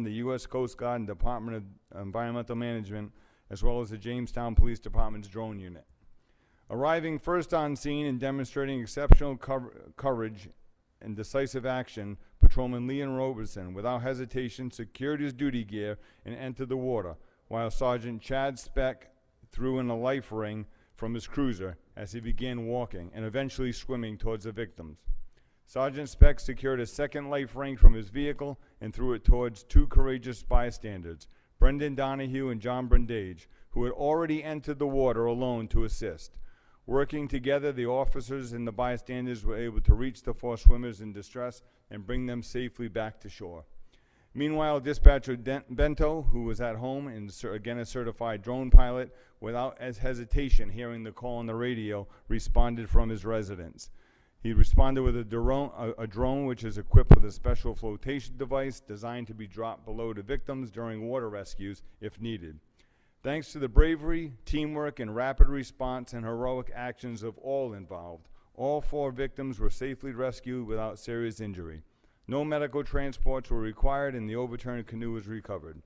the U.S. Coast Guard and Department of Environmental Management, as well as the Jamestown Police Department's drone unit. Arriving first on scene and demonstrating exceptional courage and decisive action, Patrolman Liam Roberson, without hesitation, secured his duty gear and entered the water, while Sergeant Chad Speck threw in a life ring from his cruiser as he began walking and eventually swimming towards the victims. Sergeant Speck secured a second life ring from his vehicle and threw it towards two courageous bystanders, Brendan Donahue and John Brundage, who had already entered the water alone to assist. Working together, the officers and the bystanders were able to reach the four swimmers in distress and bring them safely back to shore. Meanwhile, dispatcher Bento, who was at home and again a certified drone pilot, without hesitation hearing the call on the radio, responded from his residence. He responded with a drone which is equipped with a special flotation device designed to be dropped below the victims during water rescues if needed. Thanks to the bravery, teamwork, and rapid response and heroic actions of all involved, all four victims were safely rescued without serious injury. No medical transports were required and the overturned canoe was recovered.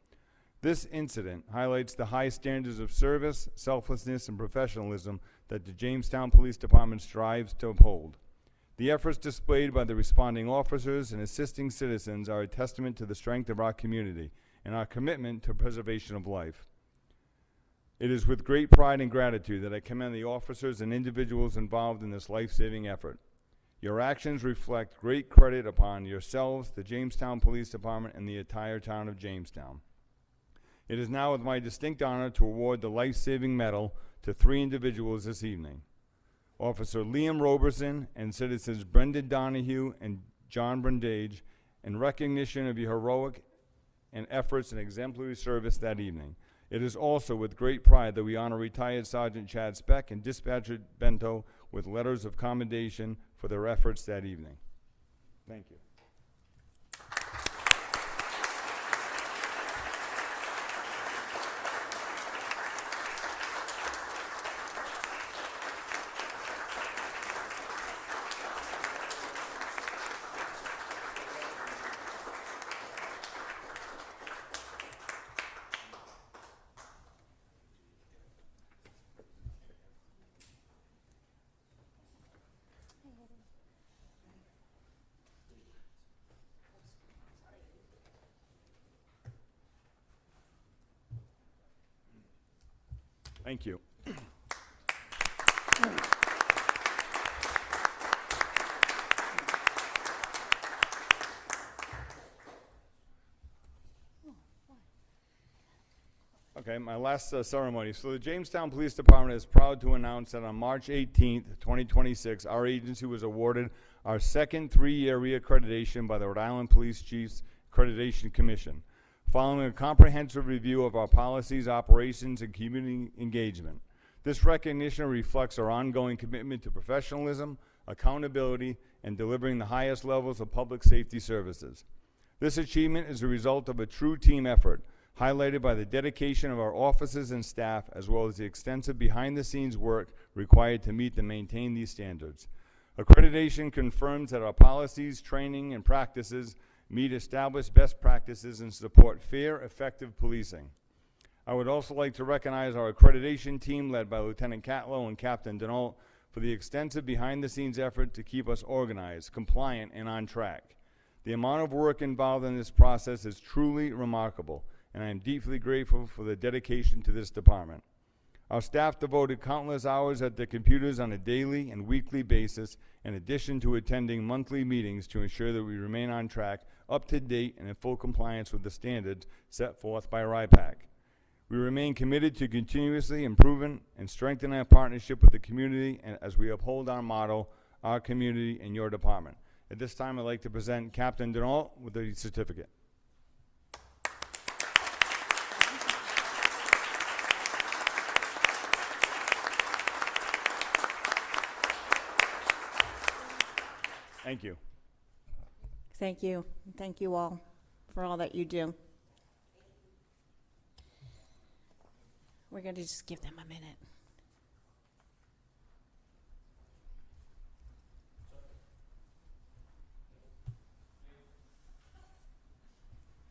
This incident highlights the high standards of service, selflessness, and professionalism that the Jamestown Police Department strives to uphold. The efforts displayed by the responding officers and assisting citizens are a testament to the strength of our community and our commitment to preservation of life. It is with great pride and gratitude that I commend the officers and individuals involved in this life-saving effort. Your actions reflect great credit upon yourselves, the Jamestown Police Department, and the entire town of Jamestown. It is now with my distinct honor to award the Life-Saving Medal to three individuals this evening. Officer Liam Roberson and citizens Brendan Donahue and John Brundage, in recognition of your heroic and efforts and exemplary service that evening. It is also with great pride that we honor retired Sergeant Chad Speck and Dispatcher Bento with letters of commendation for their efforts that evening. Thank you. Thank you. Okay, my last ceremony. So the Jamestown Police Department is proud to announce that on March 18th, 2026, our agency was awarded our second 3-year reaccreditation by the Rhode Island Police Chiefs Accreditation Commission, following a comprehensive review of our policies, operations, and community engagement. This recognition reflects our ongoing commitment to professionalism, accountability, and delivering the highest levels of public safety services. This achievement is a result of a true team effort, highlighted by the dedication of our officers and staff, as well as the extensive behind-the-scenes work required to meet and maintain these standards. Accreditation confirms that our policies, training, and practices meet established best practices and support fair, effective policing. I would also like to recognize our accreditation team led by Lieutenant Catlow and Captain Denault for the extensive behind-the-scenes effort to keep us organized, compliant, and on track. The amount of work involved in this process is truly remarkable, and I am deeply grateful for the dedication to this department. Our staff devoted countless hours at their computers on a daily and weekly basis, in addition to attending monthly meetings to ensure that we remain on track, up to date, and in full compliance with the standards set forth by RIPAC. We remain committed to continuously improving and strengthening our partnership with the community and as we uphold our motto, our community and your department. At this time, I'd like to present Captain Denault with the certificate. Thank you. Thank you. Thank you all for all that you do. We're going to just give them a minute.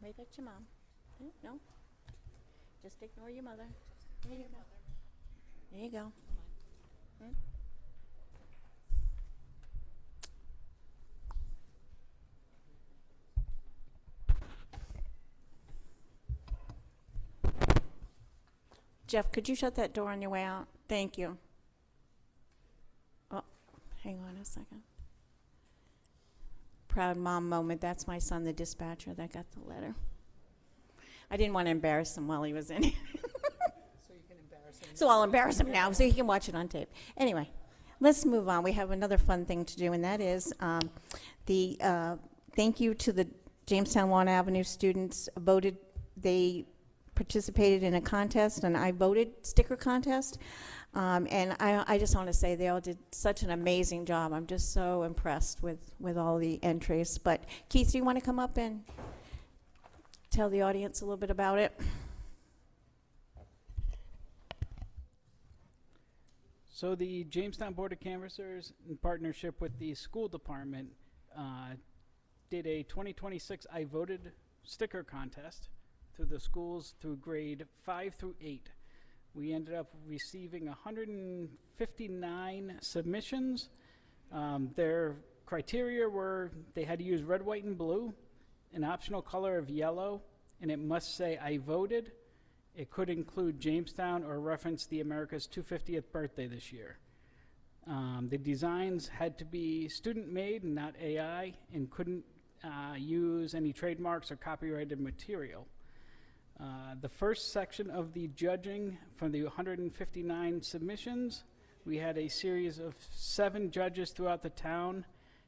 Wait Wave at your mom. No. Just ignore your mother. There you go. There you go. Hmm? Jeff, could you shut that door on your way out? Thank you. Oh, hang on a second. Proud mom moment. That's my son, the dispatcher, that got the letter. I didn't want to embarrass him while he was in here. So you can embarrass him. So I'll embarrass him now so he can watch it on tape. Anyway, let's move on. We have another fun thing to do, and that is thank you to the Jamestown Lawn Avenue students. They participated in a contest, and I voted sticker contest. And I just want to say they all did such an amazing job. I'm just so impressed with all the entries. But Keith, do you want to come up and tell the audience a little bit about it? So the Jamestown Board of Canvassers, in partnership with the school department, did a 2026 I Voted sticker contest through the schools through grade 5 through 8. We ended up receiving 159 submissions. Their criteria were they had to use red, white, and blue, an optional color of yellow, and it must say I voted. It could include Jamestown or reference the America's 250th birthday this year. The designs had to be student-made and not AI, and couldn't use any trademarks or copyrighted material. The first section of the judging from the 159 submissions, we had a series of 7 judges throughout the town,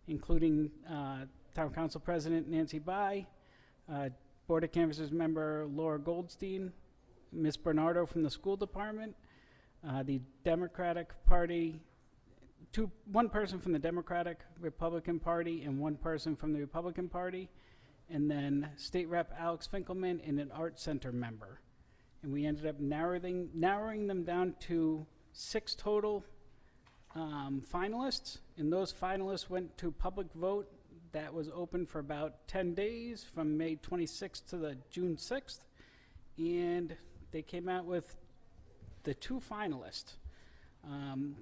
including Town Council President Nancy Bai, Board of Canvassers member Laura Goldstein, Ms. Bernardo from the school department, the Democratic Party, one person from the Democratic Republican Party and one person from the Republican Party, and then State Rep Alex Finkelman and an Art Center member. And we ended up narrowing them down to 6 total finalists, and those finalists went to public vote that was open for about 10 days from May 26th to the June 6th, and they came out with the 2 finalists.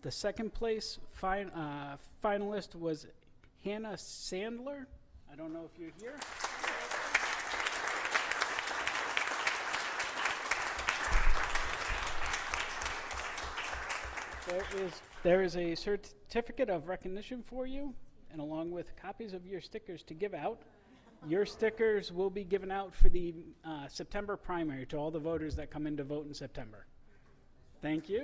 The second place finalist was Hannah Sandler. I don't know if you're here. There is a certificate of recognition for you, and along with copies of your stickers to give out. Your stickers will be given out for the September primary to all the voters that come in to vote in September. Thank you.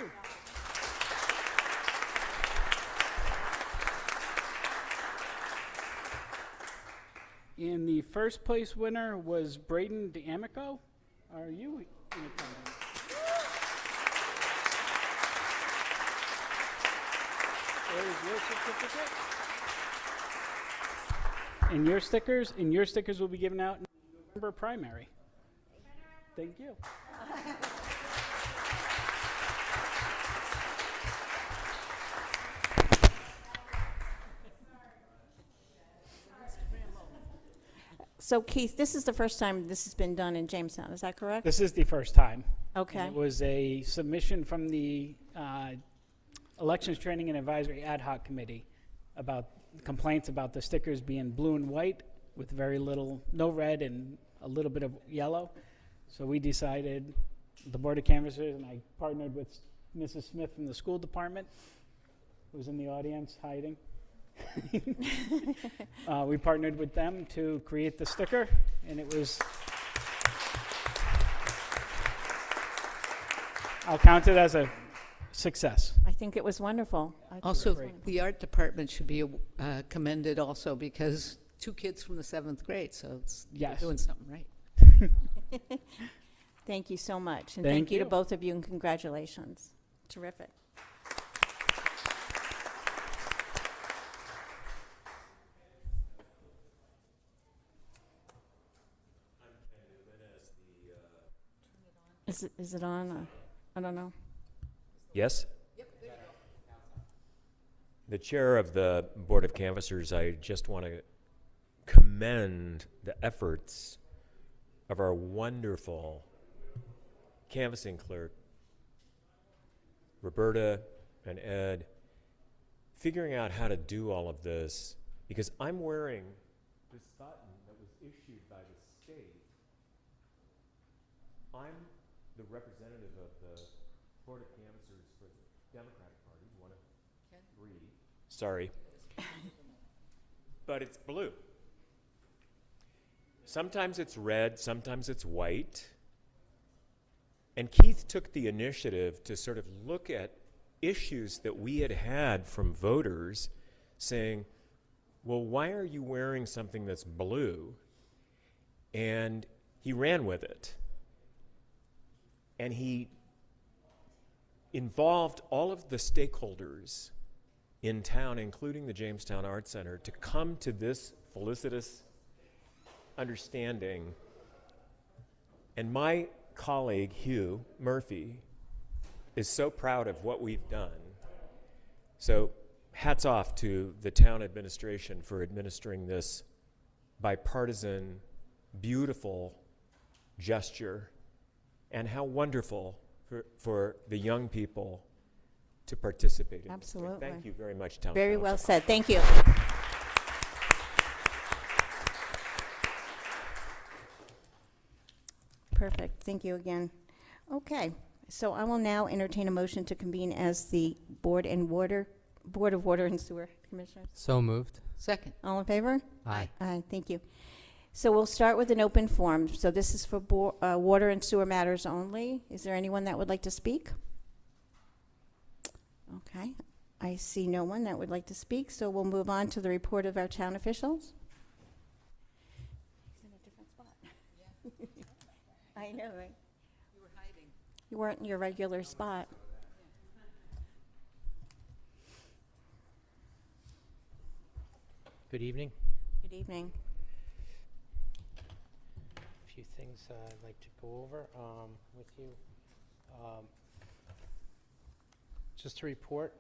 And the first place winner was Braden D'Amico. Are you in attendance? There's your certificate. And your stickers will be given out in November primary. Thank you. So Keith, this is the first time this has been done in Jamestown, is that correct? This is the first time. Okay. And it was a submission from the Elections Training and Advisory Ad Hoc Committee about complaints about the stickers being blue and white with very little, no red and a little bit of yellow. So we decided, the Board of Canvassers, and I partnered with Mrs. Smith from the school department, who's in the audience hiding. We partnered with them to create the sticker, and it was, I'll count it as a success. I think it was wonderful. I think Also, it was wonderful. the art department should be commended also because 2 kids from the 7th grade, so it's Yes. doing something right. Thank you so much. And Thank thank you to you. both of you, and congratulations. Terrific. Is it on? Or, I don't know. Yes? The chair of the Board of Canvassers, I just want to commend the efforts of our wonderful canvassing clerk, Roberta and Ed, figuring out how to do all of this, because I'm wearing this button that was issued by the state. I'm the representative of the Board of Canvassers for the Democratic Party, one of three. Sorry. But it's blue. Sometimes it's red, sometimes it's white. And Keith took the initiative to sort of look at issues that we had had from voters saying, well, why are you wearing something that's blue? And he ran with it. And he involved all of the stakeholders in town, including the Jamestown Arts Center, to come to this felicitous understanding. And my colleague, Hugh Murphy, is so proud of what we've done. So hats off to the town administration for administering this bipartisan, beautiful gesture, and how wonderful for the young people to participate in this. So Absolutely. thank you very much, Town Very Council. well said. Thank you. Perfect. Thank you again. Okay, so I will now entertain a motion to convene as the Board of Water and Sewer Commissioners. So moved. Second. All in favor? Aye. Aye, thank you. So we'll start with an open forum. So this is for water and sewer matters only. Is there anyone that would like to speak? Okay, I see no one that would like to speak, so we'll move on to the report of our town officials. He's in a different spot. I know, right? You were hiding. You weren't in your regular spot. Good evening. Good evening. A few things I'd like to go over with you. Just to report,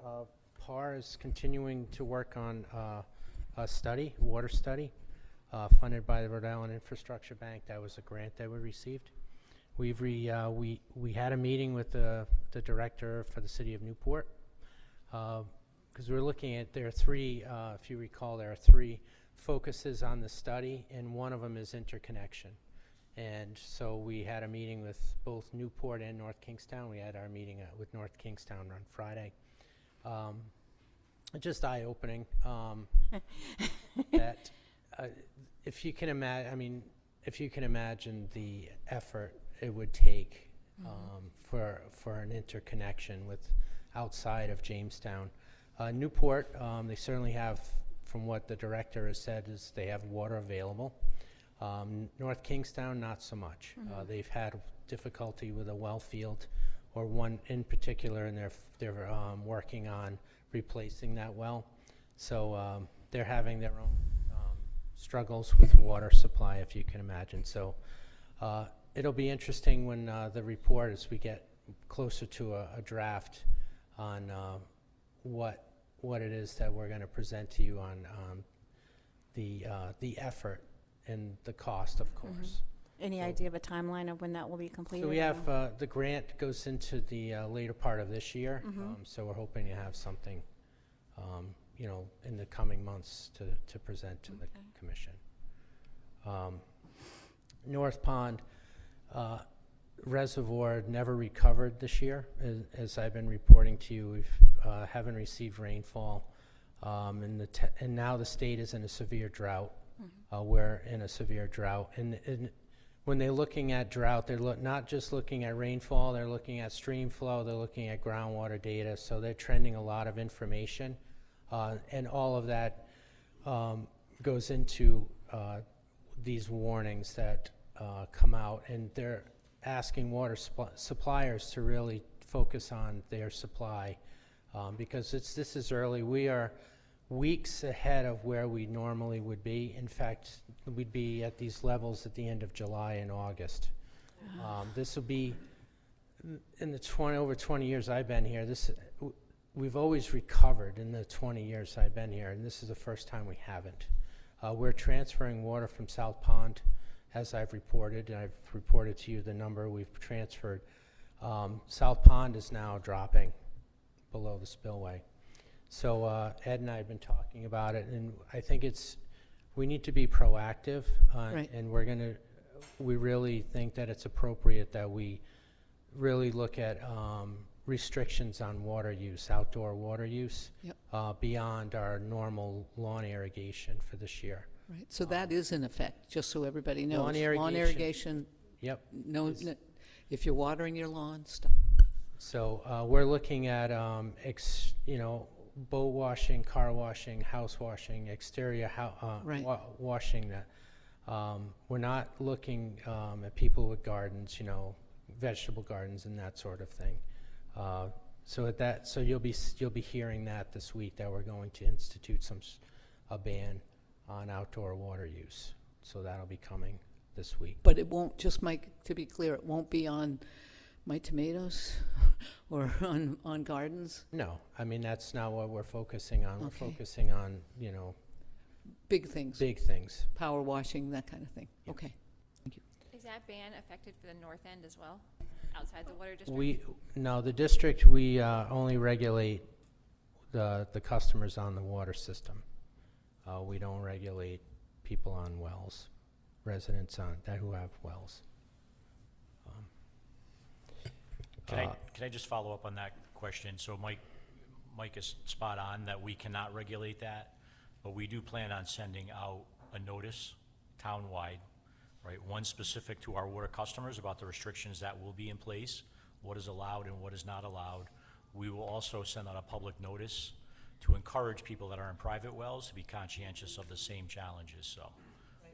PAR is continuing to work on a study, water study, funded by the Rhode Island Infrastructure Bank. That was a grant that we received. We had a meeting with the director for the city of Newport, because we're looking at, there are three, if you recall, there are three focuses on the study, and one of them is interconnection. And so we had a meeting with both Newport and North Kingstown. We had our meeting with North Kingstown on Friday. Just eye-opening that if you can imagine, if you can imagine the effort it would take for an interconnection with outside of Jamestown. Newport, they certainly have, from what the director has said, is they have water available. North Kingstown, not so much. They've had difficulty with a well field, or one in particular, and they're working on replacing that well. So they're having their own struggles with water supply, if you can imagine. So it'll be interesting when the report, as we get closer to a draft on what it is that we're going to present to you on the effort and the cost, of course. Any So- idea of a timeline of when that will be completed? So we have the grant goes into the later part of this year, so we're hoping to have something, in the coming months to present to the commission. North Pond Reservoir never recovered this year, as I've been reporting to you. We haven't received rainfall, and now the state is in a severe drought. We're in a severe drought, and when they're looking at drought, they're not just looking at rainfall, they're looking at stream flow, they're looking at groundwater data, so they're trending a lot of information, and all of that goes into these warnings that come out, and they're asking water suppliers to really focus on their supply, because this is early. We are weeks ahead of where we normally would be. In fact, we'd be at these levels at the end of July and August. This will be, in the over 20 years I've been here, we've always recovered in the 20 years I've been here, and this is the first time we haven't. We're transferring water from South Pond as I've reported, and I've reported to you the number we've transferred. South Pond is now dropping below the spillway. So Ed and I have been talking about it, and I think we need to be proactive, Right. and we really think that it's appropriate that we really look at restrictions on water use, outdoor water use, Yep. beyond our normal lawn irrigation for this year. Right, so that is in effect, just so everybody knows. Lawn irrigation. Lawn irrigation, Yep. no, if you're watering your lawn, stop. So we're looking at, boat washing, car washing, house washing, exterior Right. washing. That we're not looking at people with gardens, vegetable gardens and that sort of thing. So you'll be hearing that this week, that we're going to institute a ban on outdoor water use. So that'll be coming this week. But it won't, just Mike, to be clear, it won't be on my tomatoes or on gardens? No, I mean, that's not what we're focusing on. We're Okay. focusing on, Big things, big things. power washing, that kind of thing. Yeah. Okay. Is that ban effective for the north end as well, outside the water district? No, the district, we only regulate the customers on the water system. We don't regulate people on wells, residents who have wells. Can I just follow up on that question? So Mike is spot on that we cannot regulate that, but we do plan on sending out a notice townwide, right? One specific to our water customers about the restrictions that will be in place, what is allowed and what is not allowed. We will also send out a public notice to encourage people that are in private wells to be conscientious of the same challenges. So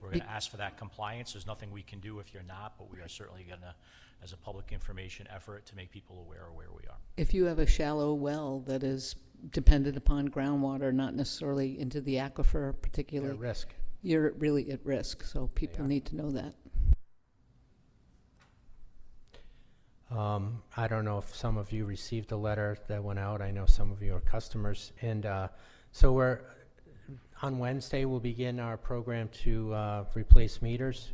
we're going to ask for that compliance. There's nothing we can do if you're not, but we are certainly going to, as a public information effort, to make people aware of where we are. If you have a shallow well that is dependent upon groundwater, not necessarily into the aquifer They're particularly, at risk. you're really at risk, so people are. need to know that. I don't know if some of you received a letter that went out. I know some of you are customers. And so on Wednesday, we'll begin our program to replace meters.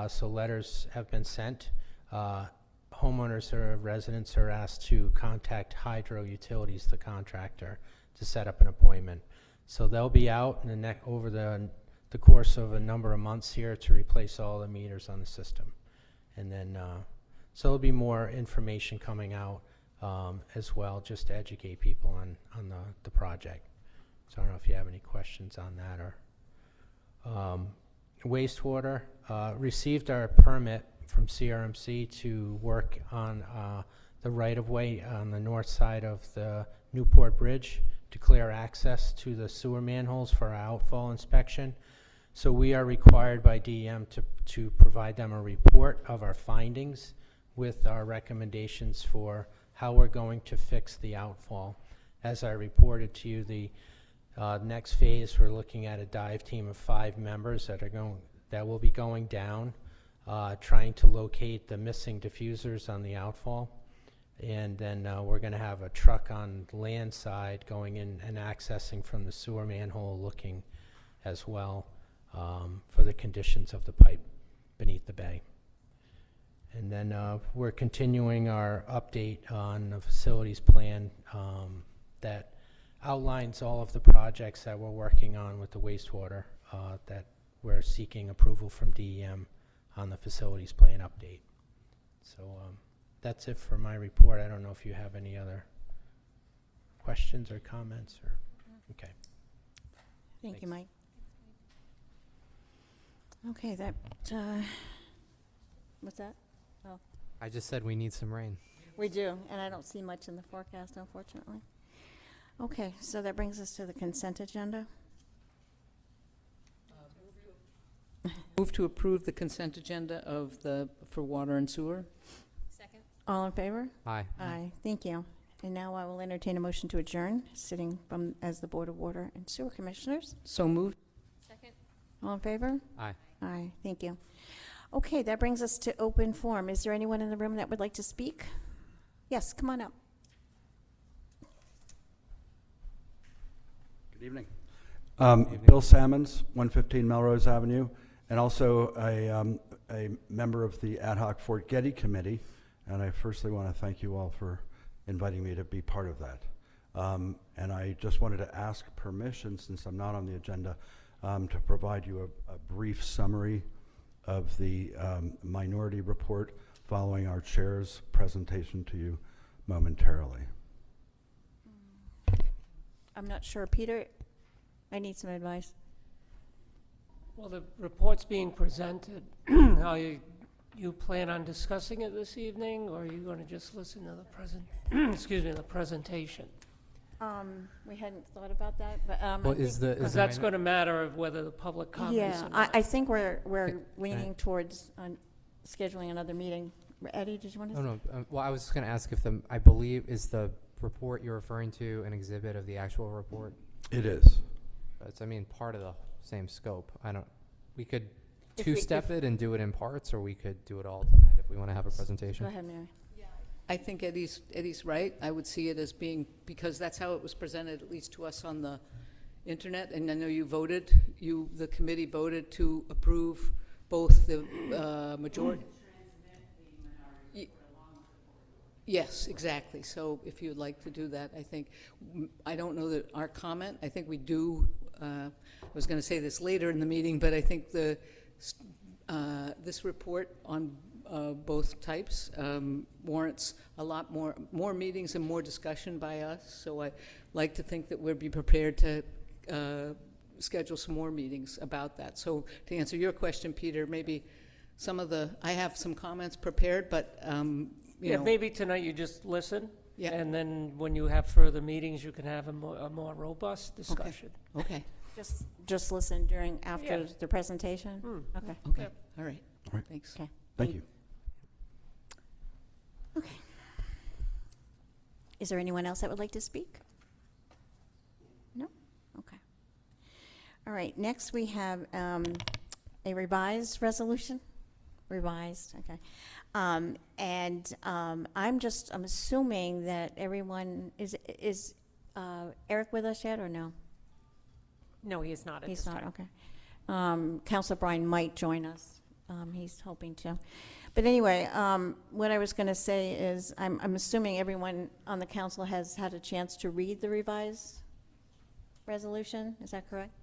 So letters have been sent. Homeowners or residents are asked to contact Hydro Utilities, the contractor, to set up an appointment. So they'll be out over the course of a number of months here to replace all the meters on the system. And then so there'll be more information coming out as well, just to educate people on the project. So I don't know if you have any questions on that. Or wastewater, received our permit from CRMC to work on the right-of-way on the north side of the Newport Bridge to clear access to the sewer manholes for our outfall inspection. So we are required by DEM to provide them a report of our findings with our recommendations for how we're going to fix the outfall. As I reported to you, the next phase, we're looking at a dive team of 5 members that will be going down, trying to locate the missing diffusers on the outfall. And then we're going to have a truck on the land side going in and accessing from the sewer manhole, looking as well for the conditions of the pipe beneath the bay. And then we're continuing our update on the facilities plan that outlines all of the projects that we're working on with the wastewater that we're seeking approval from DEM on the facilities plan update. So that's it for my report. I don't know if you have any other questions or comments. Okay. Thank you, Mike. Okay, what's that? I just said we need some rain. We do, and I don't see much in the forecast, unfortunately. Okay, so that brings us to the consent agenda. Move to approve the consent agenda for water and sewer. Second? All in favor? Aye. Aye, thank you. And now I will entertain a motion to adjourn, sitting as the Board of Water and Sewer Commissioners. So moved. Second? All in favor? Aye. Aye, thank you. Okay, that brings us to open forum. Is there anyone in the room that would like to speak? Yes, come on up. Good evening. Bill Sammons, 115 Melrose Avenue. and also a member of the Ad Hoc Fort Getty Committee. And I firstly want to thank you all for inviting me to be part of that. And I just wanted to ask permission, since I'm not on the agenda, to provide you a brief summary of the minority report following our chair's presentation to you momentarily. I'm not sure. Peter, I need some advice. Well, the report's being presented. How you plan on discussing it this evening, or are you going to just listen to the presentation? We hadn't thought about that, but Well, is the Because that's going to matter of whether the public comments yeah, or not. I think we're Can leaning towards scheduling another meeting. Eddie, did you want to? Oh no. Well, I was just going to ask if I believe is the report you're referring to an exhibit of the actual report. It is. It's part of the same scope. We could If we- two-step it and do it in parts, or we could do it all tonight if we want to have a presentation. Go ahead, Mary. I think Eddie's right. I would see it as being, because that's how it was presented, at least to us on the internet. And I know you voted, the committee voted to approve both the majority. Yes, exactly. So if you'd like to do that, I think, I don't know that our comment, I think we do, I was going to say this later in the meeting, but I think this report on both types warrants a lot more meetings and more discussion by us. So I like to think that we'll be prepared to schedule some more meetings about that. So to answer your question, Peter, maybe I have some comments prepared, but you know, maybe tonight you just listen. Yeah. And then when you have further meetings, you can have a more robust discussion. Okay. Just listen after Yeah. the presentation? Okay. Okay. Yep. All right. All right. Thanks. Okay. Thank you. Okay. Is there anyone else that would like to speak? No? Okay. All right, next we have a revised resolution. Revised, okay. I'm assuming that everyone, is Eric with us yet or no? No, he is not at He's this not, time. okay. Counselor Bryan might join us. He's hoping to. But anyway, what I was going to say is I'm assuming everyone on the council has had a chance to read the revised resolution. Is that correct?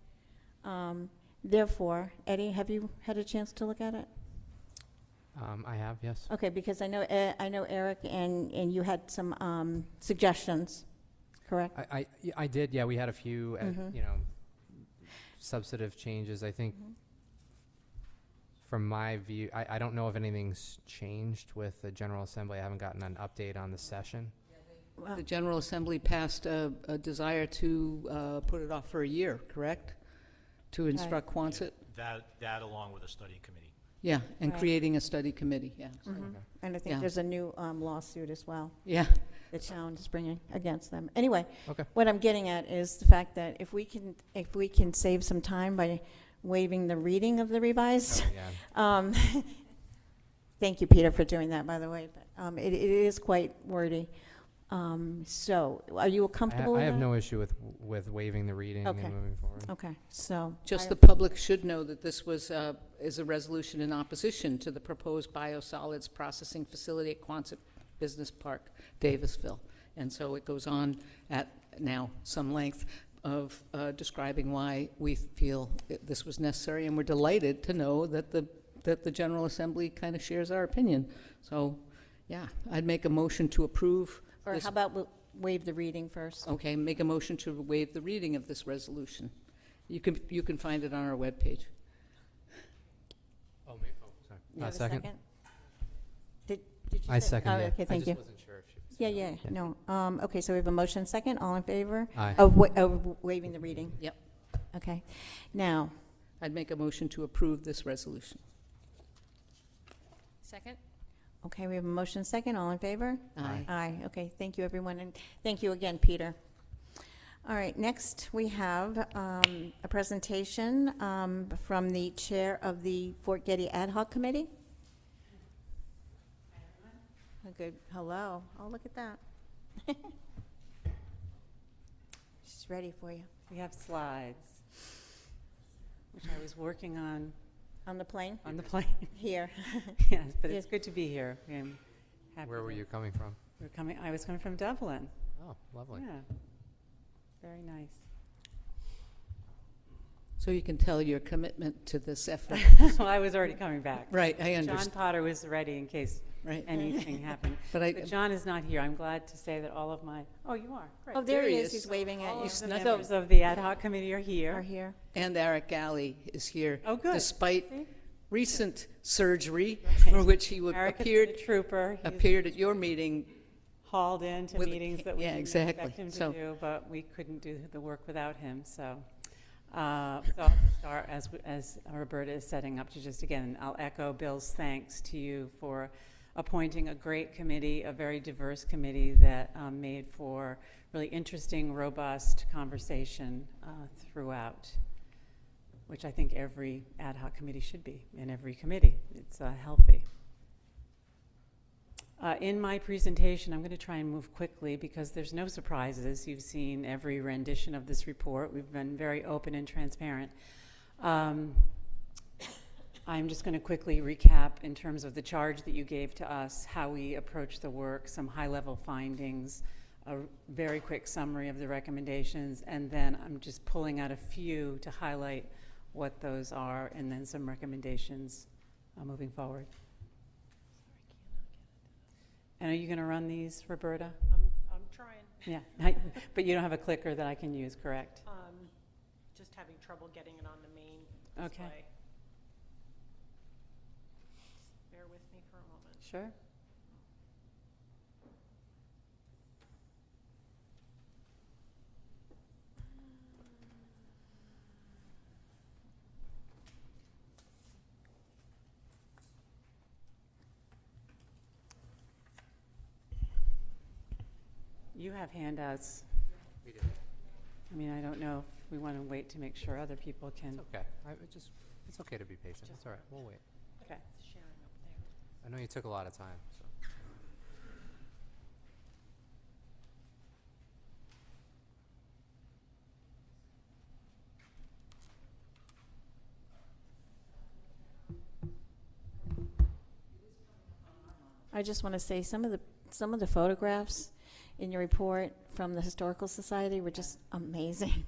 Therefore, Eddie, have you had a chance to look at it? I have, yes. Okay, because I know Eric and you had some suggestions, correct? I did, yeah. We had a few, substantive changes. I think from my view, I don't know if anything's changed with the General Assembly. I haven't gotten an update on the session. The General Assembly passed a desire to put it off for a year, correct? To instruct Quonset? That along with a study committee. Yeah, and Right. creating a study committee, yeah. And I think Yeah. there's a new lawsuit as well. Yeah. The town is bringing against them. Anyway, Okay. what I'm getting at is the fact that if we can save some time by waiving the reading of the revised. Oh, yeah. Thank you, Peter, for doing that, by the way. But it is quite wordy. So, are you comfortable with I that? have no issue with waiving the reading Okay. and moving forward. Okay, so. Just the public should know that this is a resolution in opposition to the proposed biosolids processing facility at Quonset Business Park, Davisville. And so it goes on at now some length of describing why we feel this was necessary, and we're delighted to know that the General Assembly kind of shares our opinion. So, yeah, I'd make a motion to approve. Or this- how about we'll waive the reading first? Okay, make a motion to waive the reading of this resolution. You can find it on our webpage. Sorry. You have a Second? Did you I say- second, oh, yeah. Okay, thank you. I just wasn't sure if she was. Yeah, no. Okay, so we have a motion second. All in favor? Aye. Of waiving the reading? Yep. Okay. Now, I'd make a motion to approve this resolution. Second? okay, we have a motion second. All in favor? Aye. Aye, okay, thank you, everyone, and thank you again, Peter. All right, next we have a presentation from the chair of the Fort Getty Ad Hoc Committee. Good, hello, oh, look at that. She's ready for you. We have slides, which I was working on On the plane? on the plane. Here. Yes, but Yes. it's good to be here. I'm happy Where were to- you coming from? I was coming from Dublin. Oh, lovely. Yeah, very nice. So you can tell your commitment to this effort. Well, I was already coming back. Right, I John understand. Potter was ready in case Right. anything happened. But But John is not here. I'm glad to say that all of my, oh, you are, great. Oh, there he he is. is. He's waving at All you. of the snuck members of the ad hoc committee are Are here. here. And Eric Alley is here. Oh, good. Despite See? recent surgery Right. for which he would Eric has appeared been a trooper. He's appeared at your meeting. hauled into with- meetings that we yeah, didn't exactly. expect him to So- do, but we couldn't do the work without him, so. So I'll just start as Roberta is setting up to just, again, I'll echo Bill's thanks to you for appointing a great committee, a very diverse committee that made for really interesting, robust conversation throughout, which I think every ad hoc committee should be, in every committee. It's healthy. In my presentation, I'm going to try and move quickly because there's no surprises. You've seen every rendition of this report. We've been very open and transparent. I'm just going to quickly recap in terms of the charge that you gave to us, how we approach the work, some high-level findings, a very quick summary of the recommendations, and then I'm just pulling out a few to highlight what those are, and then some recommendations moving forward. And are you going to run these, Roberta? I'm trying. Yeah, but you don't have a clicker that I can use, correct? Just having trouble getting it on the main Okay. display. Bear with me for a moment. Sure. You have handouts. We do. I mean, I don't know if we want to wait to make sure other people can. It's okay. It's okay to be patient. It's all right. We'll wait. Okay. Sharing up there. I know you took a lot of time, so. I just want to say some of the photographs in your report from the Historical Society were just amazing.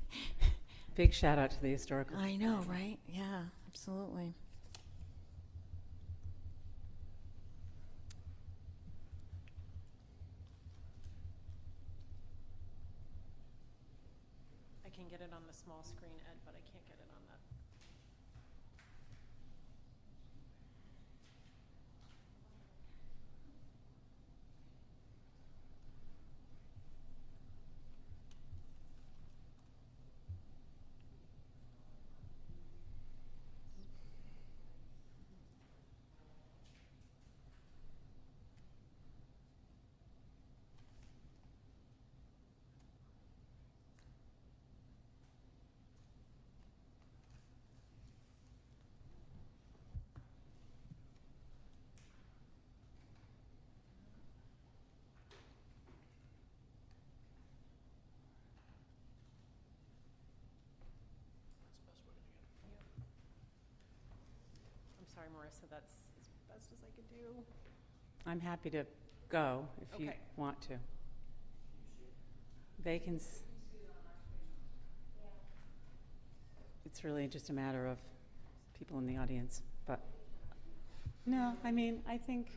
Big shout out to the historical. I know, right? Yeah, absolutely. I can get it on the small screen, Ed, but I can't get it on that. I'm sorry, Marissa, that's as best as I could do. I'm happy to go if you Okay. want to. They can. It's really just a matter of people in the audience, but no, I mean, I think.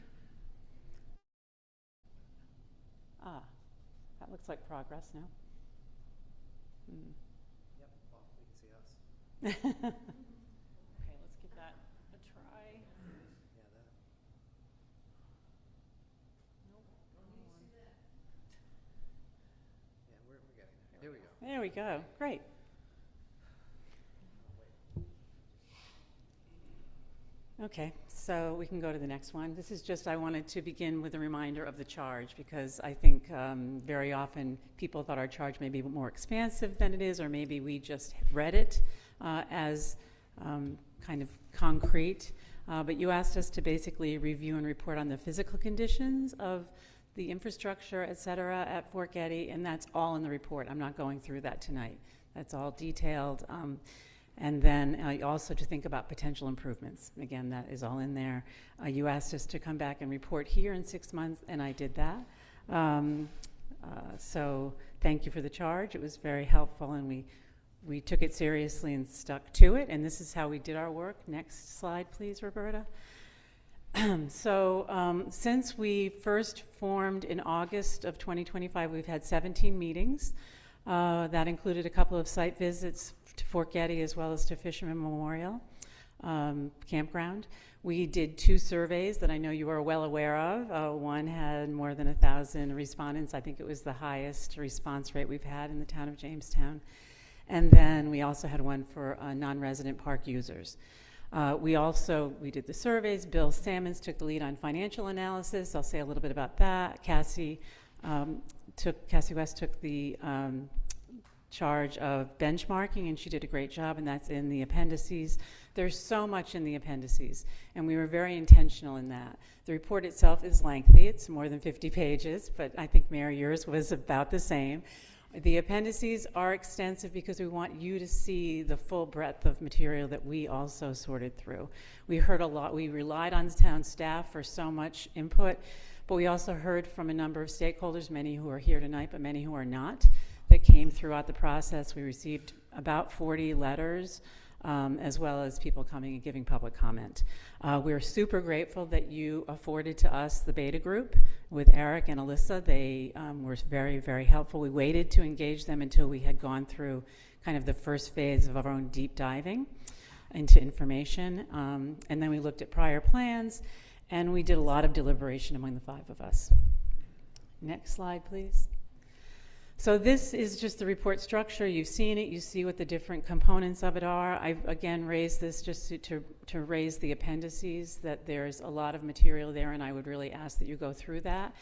That looks like progress now. Yep, well, we can see us. Okay, let's give that a try. Yeah, that. Nope, wrong one. Yeah, we're getting there. Here we go. There we go. Great. Okay, so we can go to the next one. This is just, I wanted to begin with a reminder of the charge because I think very often people thought our charge may be more expansive than it is, or maybe we just read it as kind of concrete. But you asked us to basically review and report on the physical conditions of the infrastructure, et cetera, at Fort Getty, and that's all in the report. I'm not going through that tonight. That's all detailed. And then also to think about potential improvements. Again, that is all in there. You asked us to come back and report here in 6 months, and I did that. So thank you for the charge. It was very helpful, and we took it seriously and stuck to it, and this is how we did our work. Next slide, please, Roberta. So since we first formed in August of 2025, we've had 17 meetings. That included a couple of site visits to Fort Getty as well as to Fisherman Memorial Campground. We did 2 surveys that I know you are well aware of. One had more than 1,000 respondents. I think it was the highest response rate we've had in the town of Jamestown. And then we also had one for non-resident park users. We did the surveys. Bill Sammons took the lead on financial analysis. I'll say a little bit about that. Cassie West took the charge of benchmarking, and she did a great job, and that's in the appendices. There's so much in the appendices, and we were very intentional in that. The report itself is lengthy. It's more than 50 pages, but I think, Mary, yours was about the same. The appendices are extensive because we want you to see the full breadth of material that we also sorted through. We heard a lot. We relied on town staff for so much input, but we also heard from a number of stakeholders, many who are here tonight, but many who are not, that came throughout the process. We received about 40 letters, as well as people coming and giving public comment. We're super grateful that you afforded to us the beta group with Eric and Alyssa. They were very, very helpful. We waited to engage them until we had gone through kind of the first phase of our own deep diving into information. And then we looked at prior plans, and we did a lot of deliberation among the 5 of us. Next slide, please. So this is just the report structure. You've seen it. You see what the different components of it are. I've, again, raised this just to raise the appendices, that there's a lot of material there, and I would really ask that you go through that.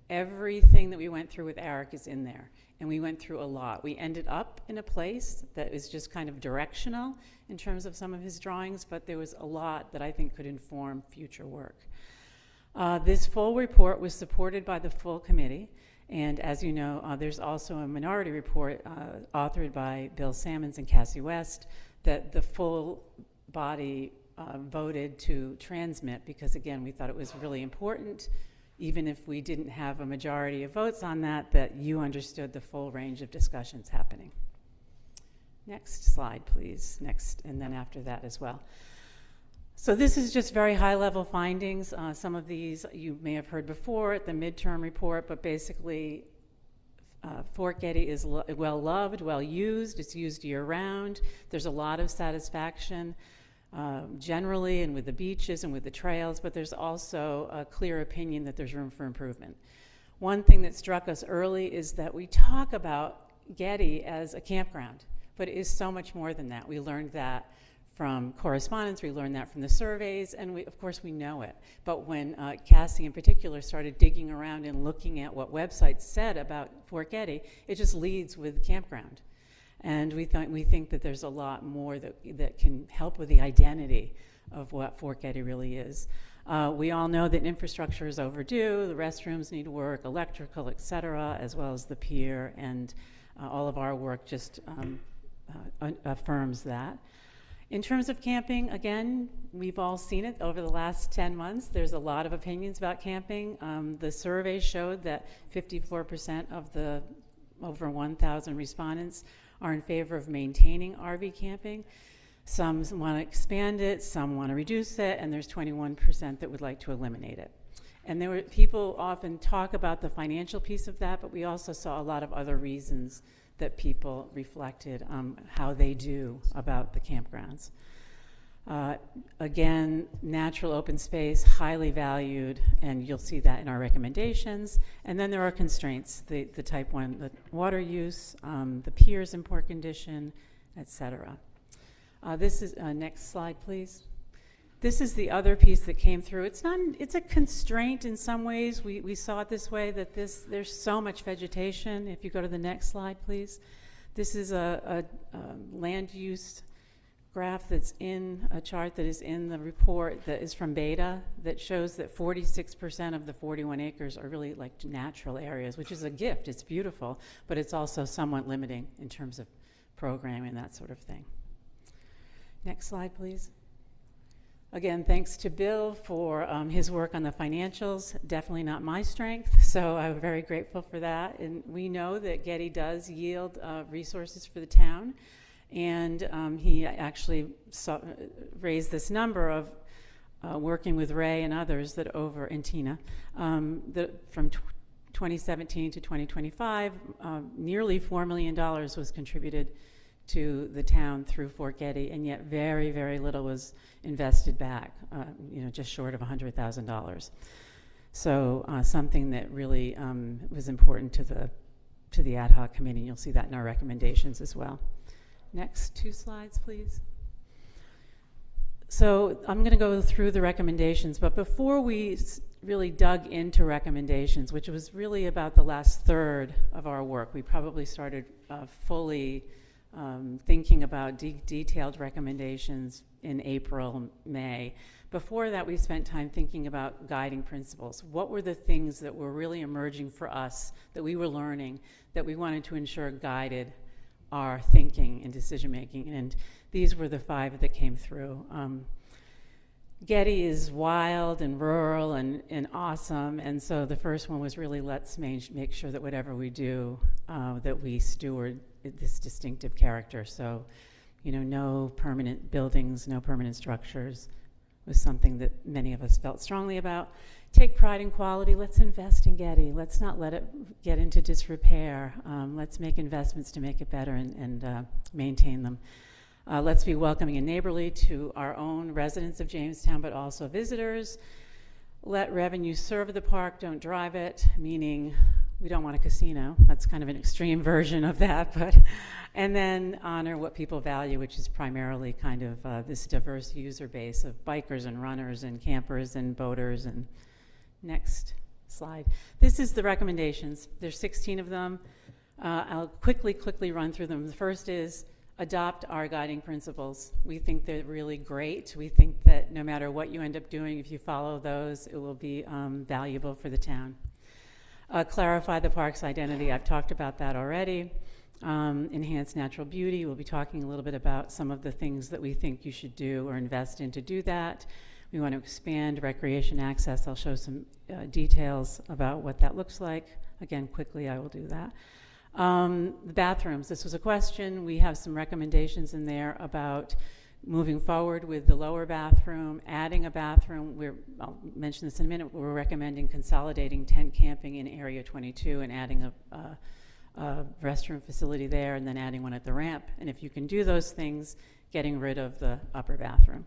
Everything that we went through with Eric is in there, and we went through a lot. We ended up in a place that is just kind of directional in terms of some of his drawings, but there was a lot that I think could inform future work. This full report was supported by the full committee. And as you know, there's also a minority report authored by Bill Sammons and Cassie West that the full body voted to transmit because, again, we thought it was really important, even if we didn't have a majority of votes on that, that you understood the full range of discussions happening. Next slide, please. Next, and then after that as well. So this is just very high-level findings. Some of these you may have heard before at the midterm report, but basically Fort Getty is well-loved, well-used. It's used year-round. There's a lot of satisfaction generally and with the beaches and with the trails, but there's also a clear opinion that there's room for improvement. One thing that struck us early is that we talk about Getty as a campground, but it is so much more than that. We learned that from correspondence, we learned that from the surveys, and of course we know it. But when Cassie in particular started digging around and looking at what websites said about Fort Getty, it just leads with campground. And we think that there's a lot more that can help with the identity of what Fort Getty really is. We all know that infrastructure is overdue, the restrooms need work, electrical, et cetera, as well as the pier, and all of our work just affirms that. In terms of camping, again, we've all seen it over the last 10 months. There's a lot of opinions about camping. The survey showed that 54% of the over 1,000 respondents are in favor of maintaining RV camping. Some want to expand it, some want to reduce it, and there's 21% that would like to eliminate it. And people often talk about the financial piece of that, but we also saw a lot of other reasons that people reflected how they do about the campgrounds. Again, natural open space, highly valued, and you'll see that in our recommendations. And then there are constraints, the type 1, the water use, the piers in poor condition, et cetera. This is, next slide, please. This is the other piece that came through. It's a constraint in some ways. We saw it this way, that there's so much vegetation. If you go to the next slide, please. This is a land use graph that's in a chart that is in the report that is from Beta that shows that 46% of the 41 acres are really like natural areas, which is a gift. It's beautiful, but it's also somewhat limiting in terms of programming and that sort of thing. Next slide, please. Again, thanks to Bill for his work on the financials. Definitely not my strength, so I'm very grateful for that. And we know that Getty does yield resources for the town, and he actually raised this number of working with Ray and others that over, and Tina, that from 2017 to 2025, nearly $4 million was contributed to the town through Fort Getty, and yet very, very little was invested back, just short of $100,000. So something that really was important to the ad hoc committee. You'll see that in our recommendations as well. Next 2 slides, please. So I'm going to go through the recommendations, but before we really dug into recommendations, which was really about the last third of our work, we probably started fully thinking about detailed recommendations in April, May. Before that, we spent time thinking about guiding principles. What were the things that were really emerging for us, that we were learning, that we wanted to ensure guided our thinking and decision-making? And these were the 5 that came through. Getty is wild and rural and awesome, and so the first one was really let's make sure that whatever we do, that we steward this distinctive character. So, no permanent buildings, no permanent structures was something that many of us felt strongly about. Take pride in quality. Let's invest in Getty. Let's not let it get into disrepair. Let's make investments to make it better and maintain them. Let's be welcoming and neighborly to our own residents of Jamestown, but also visitors. Let revenue serve the park, don't drive it, meaning we don't want a casino. That's kind of an extreme version of that, and then honor what people value, which is primarily kind of this diverse user base of bikers and runners and campers and boaters. And next slide. This is the recommendations. There's 16 of them. I'll quickly run through them. The first is adopt our guiding principles. We think they're really great. We think that no matter what you end up doing, if you follow those, it will be valuable for the town. Clarify the park's identity. I've talked about that already. Enhance natural beauty. We'll be talking a little bit about some of the things that we think you should do or invest in to do that. We want to expand recreation access. I'll show some details about what that looks like. Again, quickly, I will do that. The bathrooms. This was a question. We have some recommendations in there about moving forward with the lower bathroom, adding a bathroom. I'll mention this in a minute. We're recommending consolidating tent camping in Area 22 and adding a restroom facility there, and then adding one at the ramp. And if you can do those things, getting rid of the upper bathroom.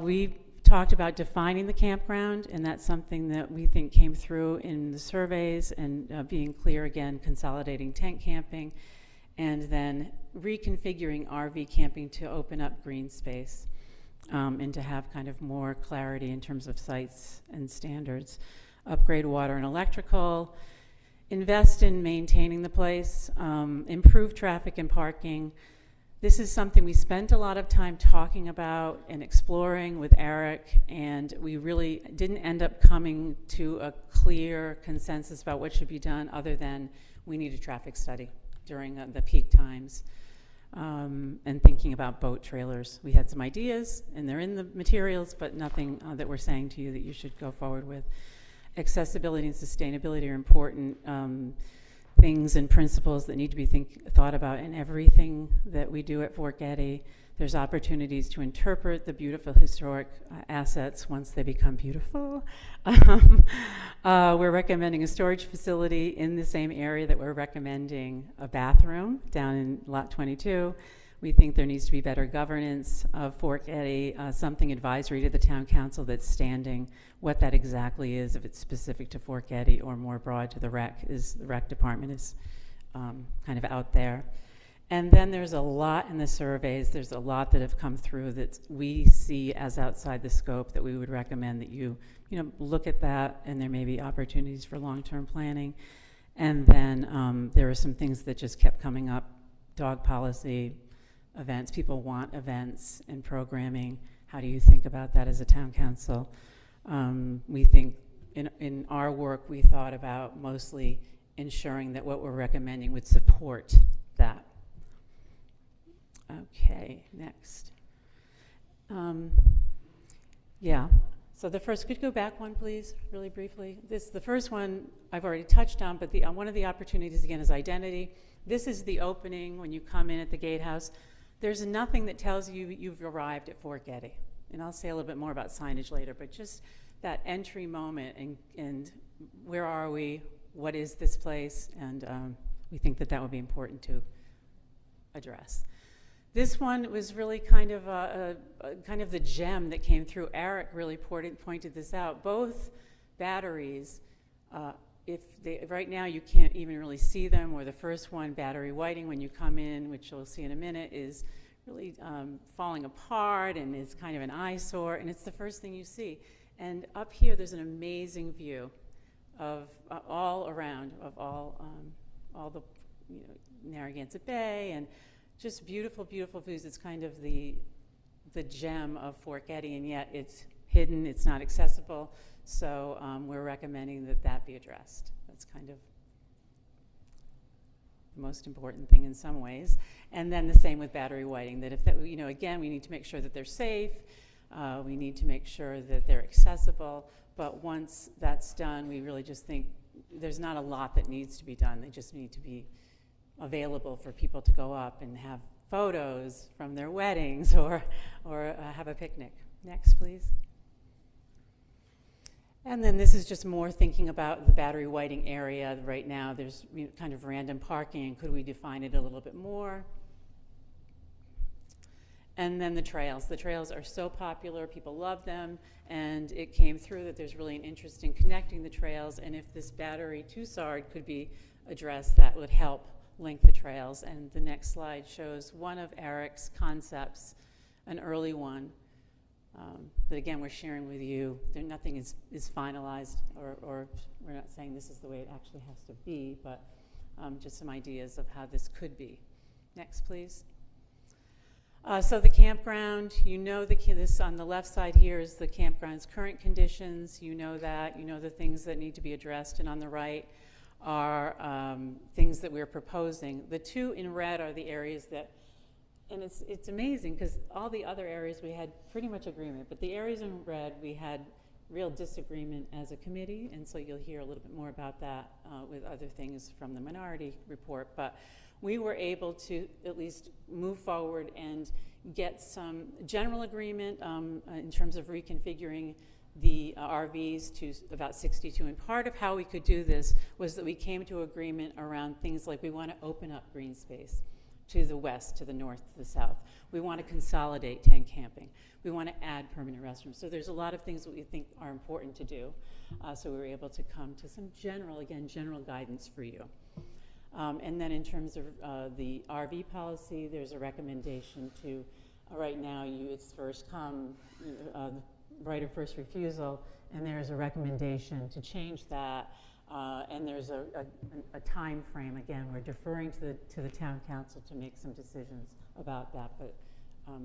We talked about defining the campground, and that's something that we think came through in the surveys, and being clear again, consolidating tent camping, and then reconfiguring RV camping to open up green space, and to have kind of more clarity in terms of sites and standards. Upgrade water and electrical, invest in maintaining the place, improve traffic and parking. This is something we spent a lot of time talking about and exploring with Eric, and we really didn't end up coming to a clear consensus about what should be done, other than we need a traffic study during the peak times, and thinking about boat trailers. We had some ideas, and they're in the materials, but nothing that we're saying to you that you should go forward with. Accessibility and sustainability are important things and principles that need to be thought about in everything that we do at Fort Getty. There's opportunities to interpret the beautiful historic assets once they become beautiful. We're recommending a storage facility in the same area that we're recommending a bathroom down in Lot 22. We think there needs to be better governance of Fort Getty, something advisory to the town council that's standing. What that exactly is, if it's specific to Fort Getty or more broad to the rec, is the rec department is kind of out there. And then there's a lot in the surveys. There's a lot that have come through that we see as outside the scope that we would recommend that you look at that, and there may be opportunities for long-term planning. And then there are some things that just kept coming up: dog policy, events. People want events and programming. How do you think about that as a town council? We think in our work, we thought about mostly ensuring that what we're recommending would support that. Okay, next. Yeah, so the first, could you go back one, please, really briefly? The first one I've already touched on, but one of the opportunities, again, is identity. This is the opening when you come in at the gatehouse. There's nothing that tells you you've arrived at Fort Getty. And I'll say a little bit more about signage later, but just that entry moment and where are we, what is this place, and we think that that would be important to address. This one was really kind of kind of the gem that came through. Eric really pointed this out. Both batteries, right now you can't even really see them, or the first one, battery whiting, when you come in, which you'll see in a minute, is really falling apart and is kind of an eyesore, and it's the first thing you see. And up here, there's an amazing view of all around, of all the Narragansett Bay, and just beautiful, beautiful views. It's kind of the gem of Fort Getty, and yet it's hidden, it's not accessible. So we're recommending that that be addressed. That's kind of the most important thing in some ways. And then the same with battery whiting, that if that, again, we need to make sure that they're safe. We need to make sure that they're accessible. But once that's done, we really just think there's not a lot that needs to be done. They just need to be available for people to go up and have photos from their weddings or have a picnic. Next, please. And then this is just more thinking about the battery whiting area. Right now, there's kind of random parking. Could we define it a little bit more? And then the trails. The trails are so popular, people love them, and it came through that there's really an interest in connecting the trails, and if this battery Tussard could be addressed, that would help link the trails. And the next slide shows one of Eric's concepts, an early one, that again we're sharing with you. Nothing is finalized, or we're not saying this is the way it actually has to be, but just some ideas of how this could be. Next, please. So the campground, this on the left side here is the campground's current conditions. You know that, the things that need to be addressed, and on the right are things that we're proposing. The two in red are the areas that, and it's amazing because all the other areas we had pretty much agreement, but the areas in red we had real disagreement as a committee, and so you'll hear a little bit more about that with other things from the minority report. But we were able to at least move forward and get some general agreement in terms of reconfiguring the RVs to about 62. And part of how we could do this was that we came to agreement around things like we want to open up green space to the west, to the north, to the south. We want to consolidate tent camping. We want to add permanent restrooms. So there's a lot of things that we think are important to do. So we were able to come to some general guidance for you. And then in terms of the RV policy, there's a recommendation to, right now, it's first come, right of first refusal, and there's a recommendation to change that, and there's a time frame. Again, we're deferring to the town council to make some decisions about that, but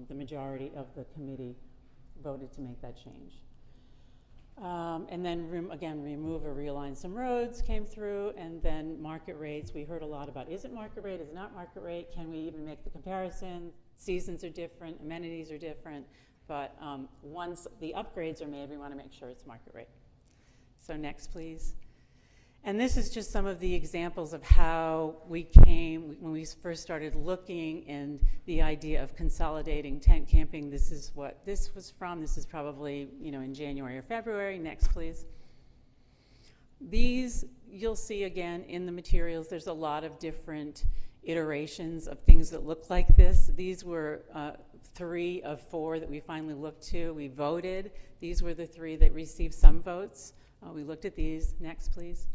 the majority of the committee voted to make that change. And then again, remove or realign some roads came through, and then market rates. We heard a lot about, is it market rate, is it not market rate? Can we even make the comparison? Seasons are different, amenities are different, but once the upgrades are made, we want to make sure it's market rate. So next, please. And this is just some of the examples of how we came, when we first started looking, and the idea of consolidating tent camping. This is what this was from. This is probably, in January or February. Next, please. These, you'll see again in the materials, there's a lot of different iterations of things that look like this. These were 3 of 4 that we finally looked to. We voted. These were the 3 that received some votes. We looked at these. Next, please.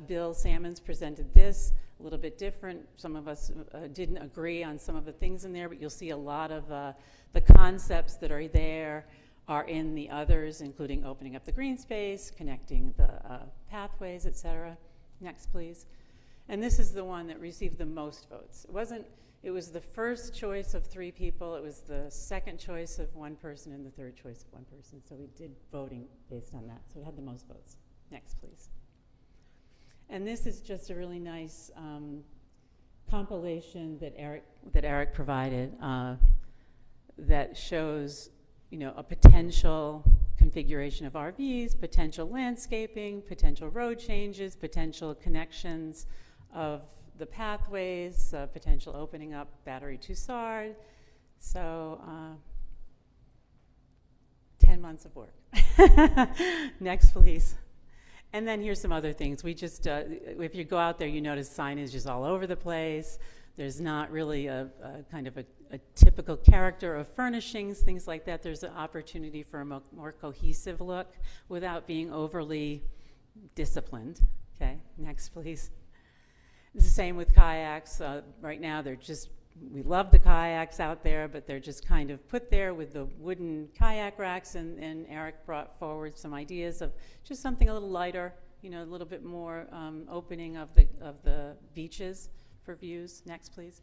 Bill Salmons presented this, a little bit different. Some of us didn't agree on some of the things in there, but you'll see a lot of the concepts that are there are in the others, including opening up the green space, connecting the pathways, etc. Next, please. And this is the one that received the most votes. It was the first choice of 3 people, it was the second choice of 1 person, and the third choice of 1 person. So we did voting based on that. So it had the most votes. Next, please. And this is just a really nice compilation that Eric provided that shows, you know, a potential configuration of RVs, potential landscaping, potential road changes, potential connections of the pathways, potential opening up Battery Tussard. So 10 months of work. Next, please. And then here's some other things. We just, if you go out there, you notice signage is all over the place. There's not really a kind of a typical character of furnishings, things like that. There's an opportunity for a more cohesive look without being overly disciplined. Okay, next, please. It's the same with kayaks. Right now, they're just, we love the kayaks out there, but they're just kind of put there with the wooden kayak racks, and Eric brought forward some ideas of just something a little lighter, you know, a little bit more opening of the beaches for views. Next, please.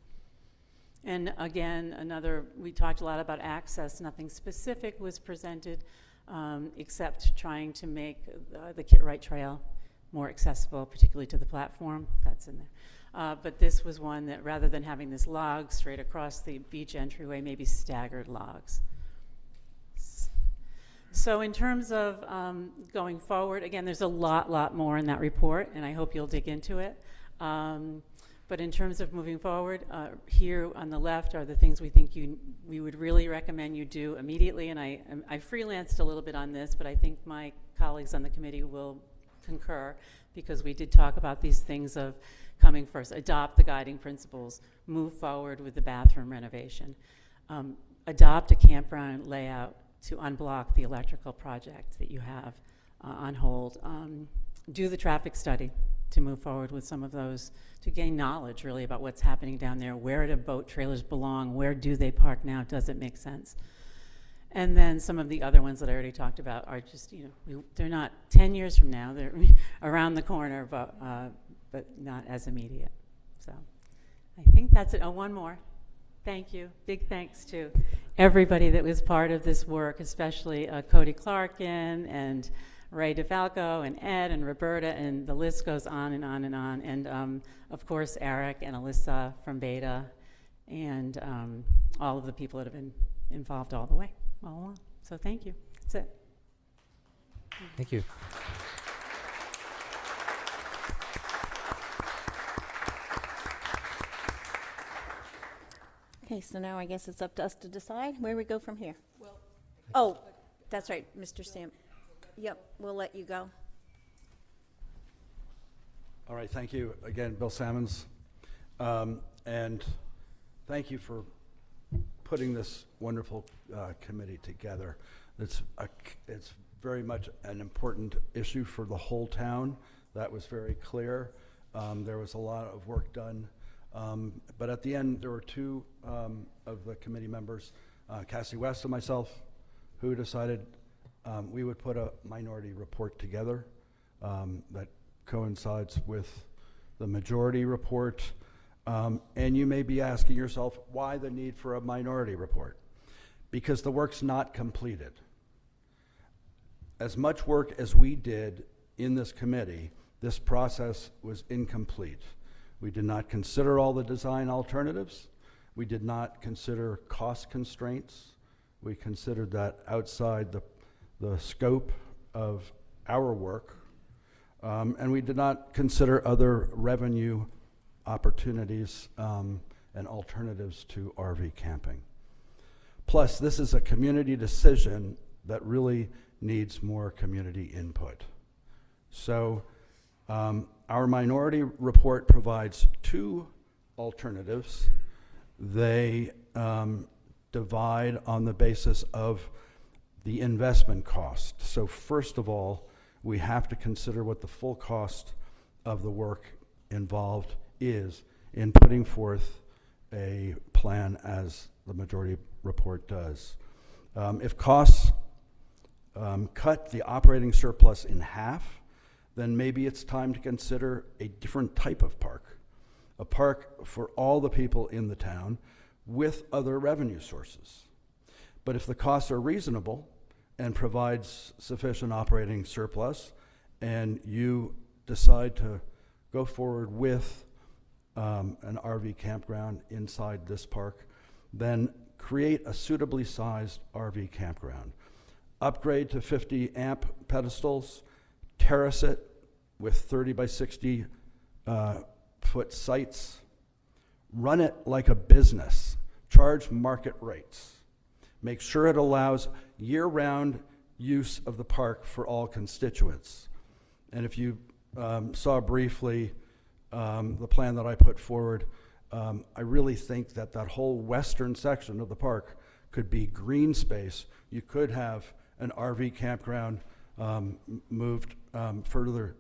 And again, we talked a lot about access. Nothing specific was presented except trying to make the Kit-Wright Trail more accessible, particularly to the platform. That's in there. But this was one that, rather than having this log straight across the beach entryway, maybe staggered logs. So in terms of going forward, again, there's a lot more in that report, and I hope you'll dig into it. But in terms of moving forward, here on the left are the things we think we would really recommend you do immediately. And I freelanced a little bit on this, but I think my colleagues on the committee will concur, because we did talk about these things of coming first. Adopt the guiding principles, move forward with the bathroom renovation, adopt a campground layout to unblock the electrical project that you have on hold, do the traffic study to move forward with some of those, to gain knowledge really about what's happening down there. Where do boat trailers belong? Where do they park now? Does it make sense? And then some of the other ones that I already talked about are just, you know, they're not 10 years from now, they're around the corner, but not as immediate. So I think that's it. Oh, one more. Thank you. Big thanks to everybody that was part of this work, especially Cody Clarkin and Ray DeFalco and Ed and Roberta, and the list goes on and on and on. And of course, Eric and Alyssa from Beta, and all of the people that have been involved all the way, all along. So thank you. That's it. Thank you. Okay, so now I guess it's up to us to decide where we go from here. Oh, that's right, Mr. Sam. Yep, we'll let you go. All right, thank you again, Bill Sammons. And thank you for putting this wonderful committee together. It's very much an important issue for the whole town. That was very clear. There was a lot of work done. But at the end, there were two of the committee members, Cassie West and myself, who decided we would put a minority report together that coincides with the majority report. And you may be asking yourself, why the need for a minority report? Because the work's not completed. As much work as we did in this committee, this process was incomplete. We did not consider all the design alternatives. We did not consider cost constraints. We considered that outside the scope of our work. And we did not consider other revenue opportunities and alternatives to RV camping. Plus, this is a community decision that really needs more community input. So our minority report provides two alternatives. They divide on the basis of the investment cost. So first of all, we have to consider what the full cost of the work involved is in putting forth a plan as the majority report does. If costs cut the operating surplus in half, then maybe it's time to consider a different type of park, a park for all the people in the town with other revenue sources. But if the costs are reasonable and provides sufficient operating surplus, and you decide to go forward with an RV campground inside this park, then create a suitably sized RV campground. Upgrade to 50 amp pedestals, terrace it with 30 by 60 foot sites, run it like a business, charge market rates. Make sure it allows year-round use of the park for all constituents. And if you saw briefly the plan that I put forward, I really think that that whole western section of the park could be green space. You could have an RV campground moved further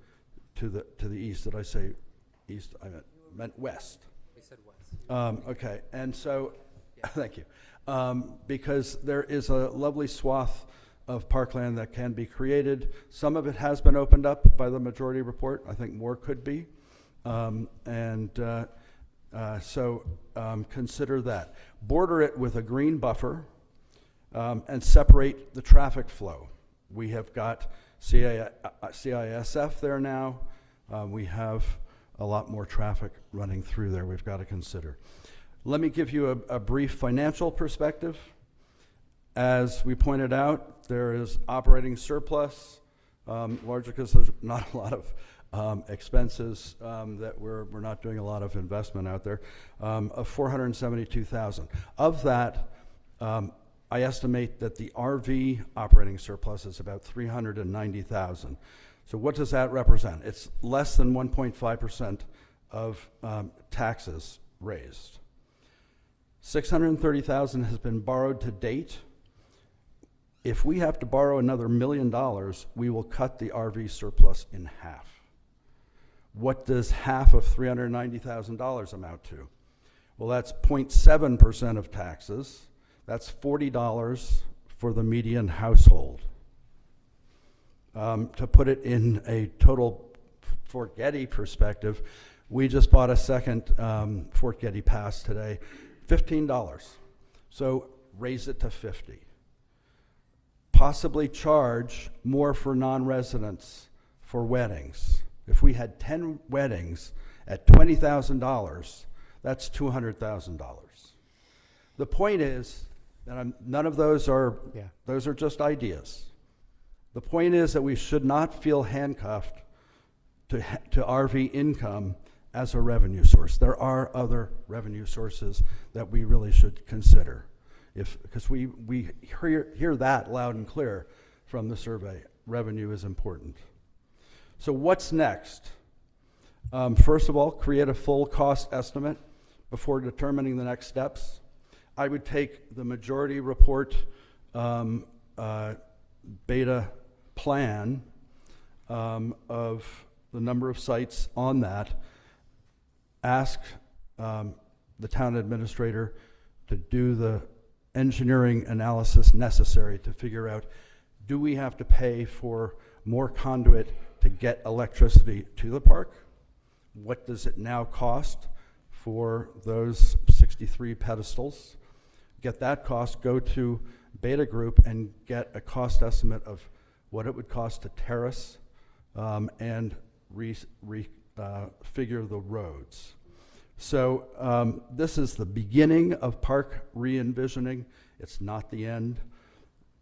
to the east. Did I say east? I meant west. We said west. Okay, and so, thank you. Because there is a lovely swath of parkland that can be created. Some of it has been opened up by the majority report. I think more could be. So consider that. Border it with a green buffer and separate the traffic flow. We have got CISF there now. We have a lot more traffic running through there we've got to consider. Let me give you a brief financial perspective. As we pointed out, there is operating surplus, largely because there's not a lot of expenses that we're not doing a lot of investment out there, of $472,000. Of that, I estimate that the RV operating surplus is about $390,000. So what does that represent? It's less than 1.5% of taxes raised. $630,000 has been borrowed to date. If we have to borrow another $1 million, we will cut the RV surplus in half. What does half of $390,000 amount to? Well, that's 0.7% of taxes. That's $40 for the median household. To put it in a total Fort Getty perspective, we just bought a second Fort Getty pass today, $15. So raise it to $50. Possibly charge more for non-residents for weddings. If we had 10 weddings at $20,000, that's $200,000. The point is, and none of those are, those are just ideas. The point is that we should not feel handcuffed to RV income as a revenue source. There are other revenue sources that we really should consider, because we hear that loud and clear from the survey. Revenue is important. So what's next? First of all, create a full cost estimate before determining the next steps. I would take the majority report beta plan of the number of sites on that, ask the town administrator to do the engineering analysis necessary to figure out, do we have to pay for more conduit to get electricity to the park? What does it now cost for those 63 pedestals? Get that cost, go to Beta Group and get a cost estimate of what it would cost to terrace and figure the roads. So this is the beginning of park re-envisioning. It's not the end.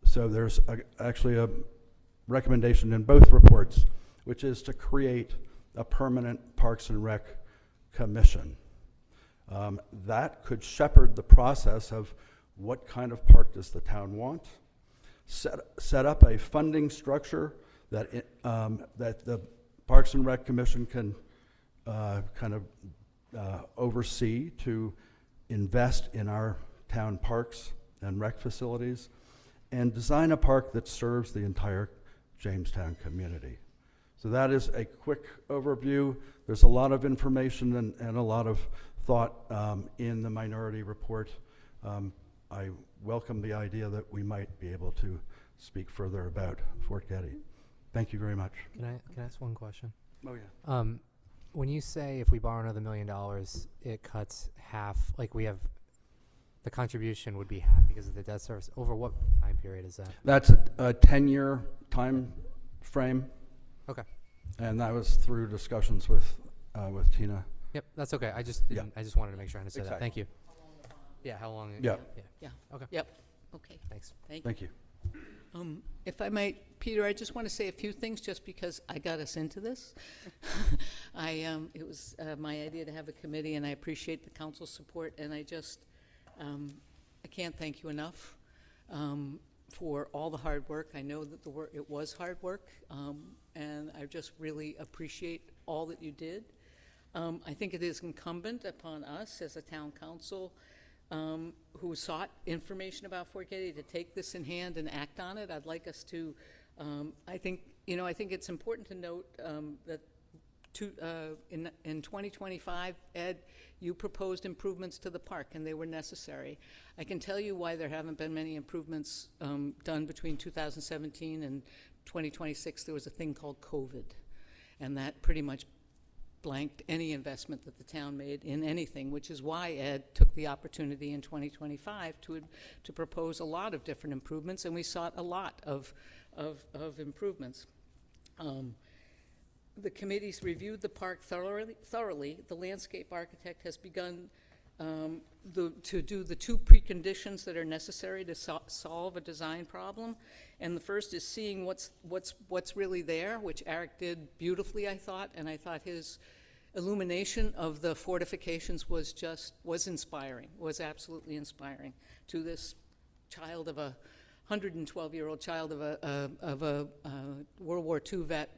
So there's actually a recommendation in both reports, which is to create a permanent Parks and Rec commission. That could shepherd the process of what kind of park does the town want, set up a funding structure that that the Parks and Rec Commission can oversee to invest in our town parks and rec facilities, and design a park that serves the entire Jamestown community. So that is a quick overview. There's a lot of information and a lot of thought in the minority report. I welcome the idea that we might be able to speak further about Fort Getty. Thank you very much. Can I ask one question? Oh, yeah. When you say if we borrow another $1 million, it cuts half, like we have, the contribution would be half because of the debt service. Over what time period is that? That's a 10-year time frame. Okay. And that was through discussions with Tina Yep, that's okay. I just Yeah. didn't, I just wanted to make sure I understood that. Exactly. Thank you. Yeah, how long? Yeah. Yeah. Okay, Yep, okay, thanks. thank you. Thank you. If I might, Peter, I just want to say a few things just because I got us into this. It was my idea to have a committee, and I appreciate the council's support, and I just, I can't thank you enough for all the hard work. I know that it was hard work, and I just really appreciate all that you did. I think it is incumbent upon us as a town council who sought information about Fort Getty to take this in hand and act on it. I'd like us to, I think it's important to note that in 2025, Ed, you proposed improvements to the park, and they were necessary. I can tell you why there haven't been many improvements done between 2017 and 2026. There was a thing called COVID, and that pretty much blanked any investment that the town made in anything, which is why Ed took the opportunity in 2025 to propose a lot of different improvements, and we sought a lot of improvements. The committees reviewed the park thoroughly. The landscape architect has begun to do the two preconditions that are necessary to solve a design problem. And the first is seeing what's really there, which Eric did beautifully, I thought, and I thought his illumination of the fortifications was inspiring, was absolutely inspiring to this child of a 112-year-old child of a World War II vet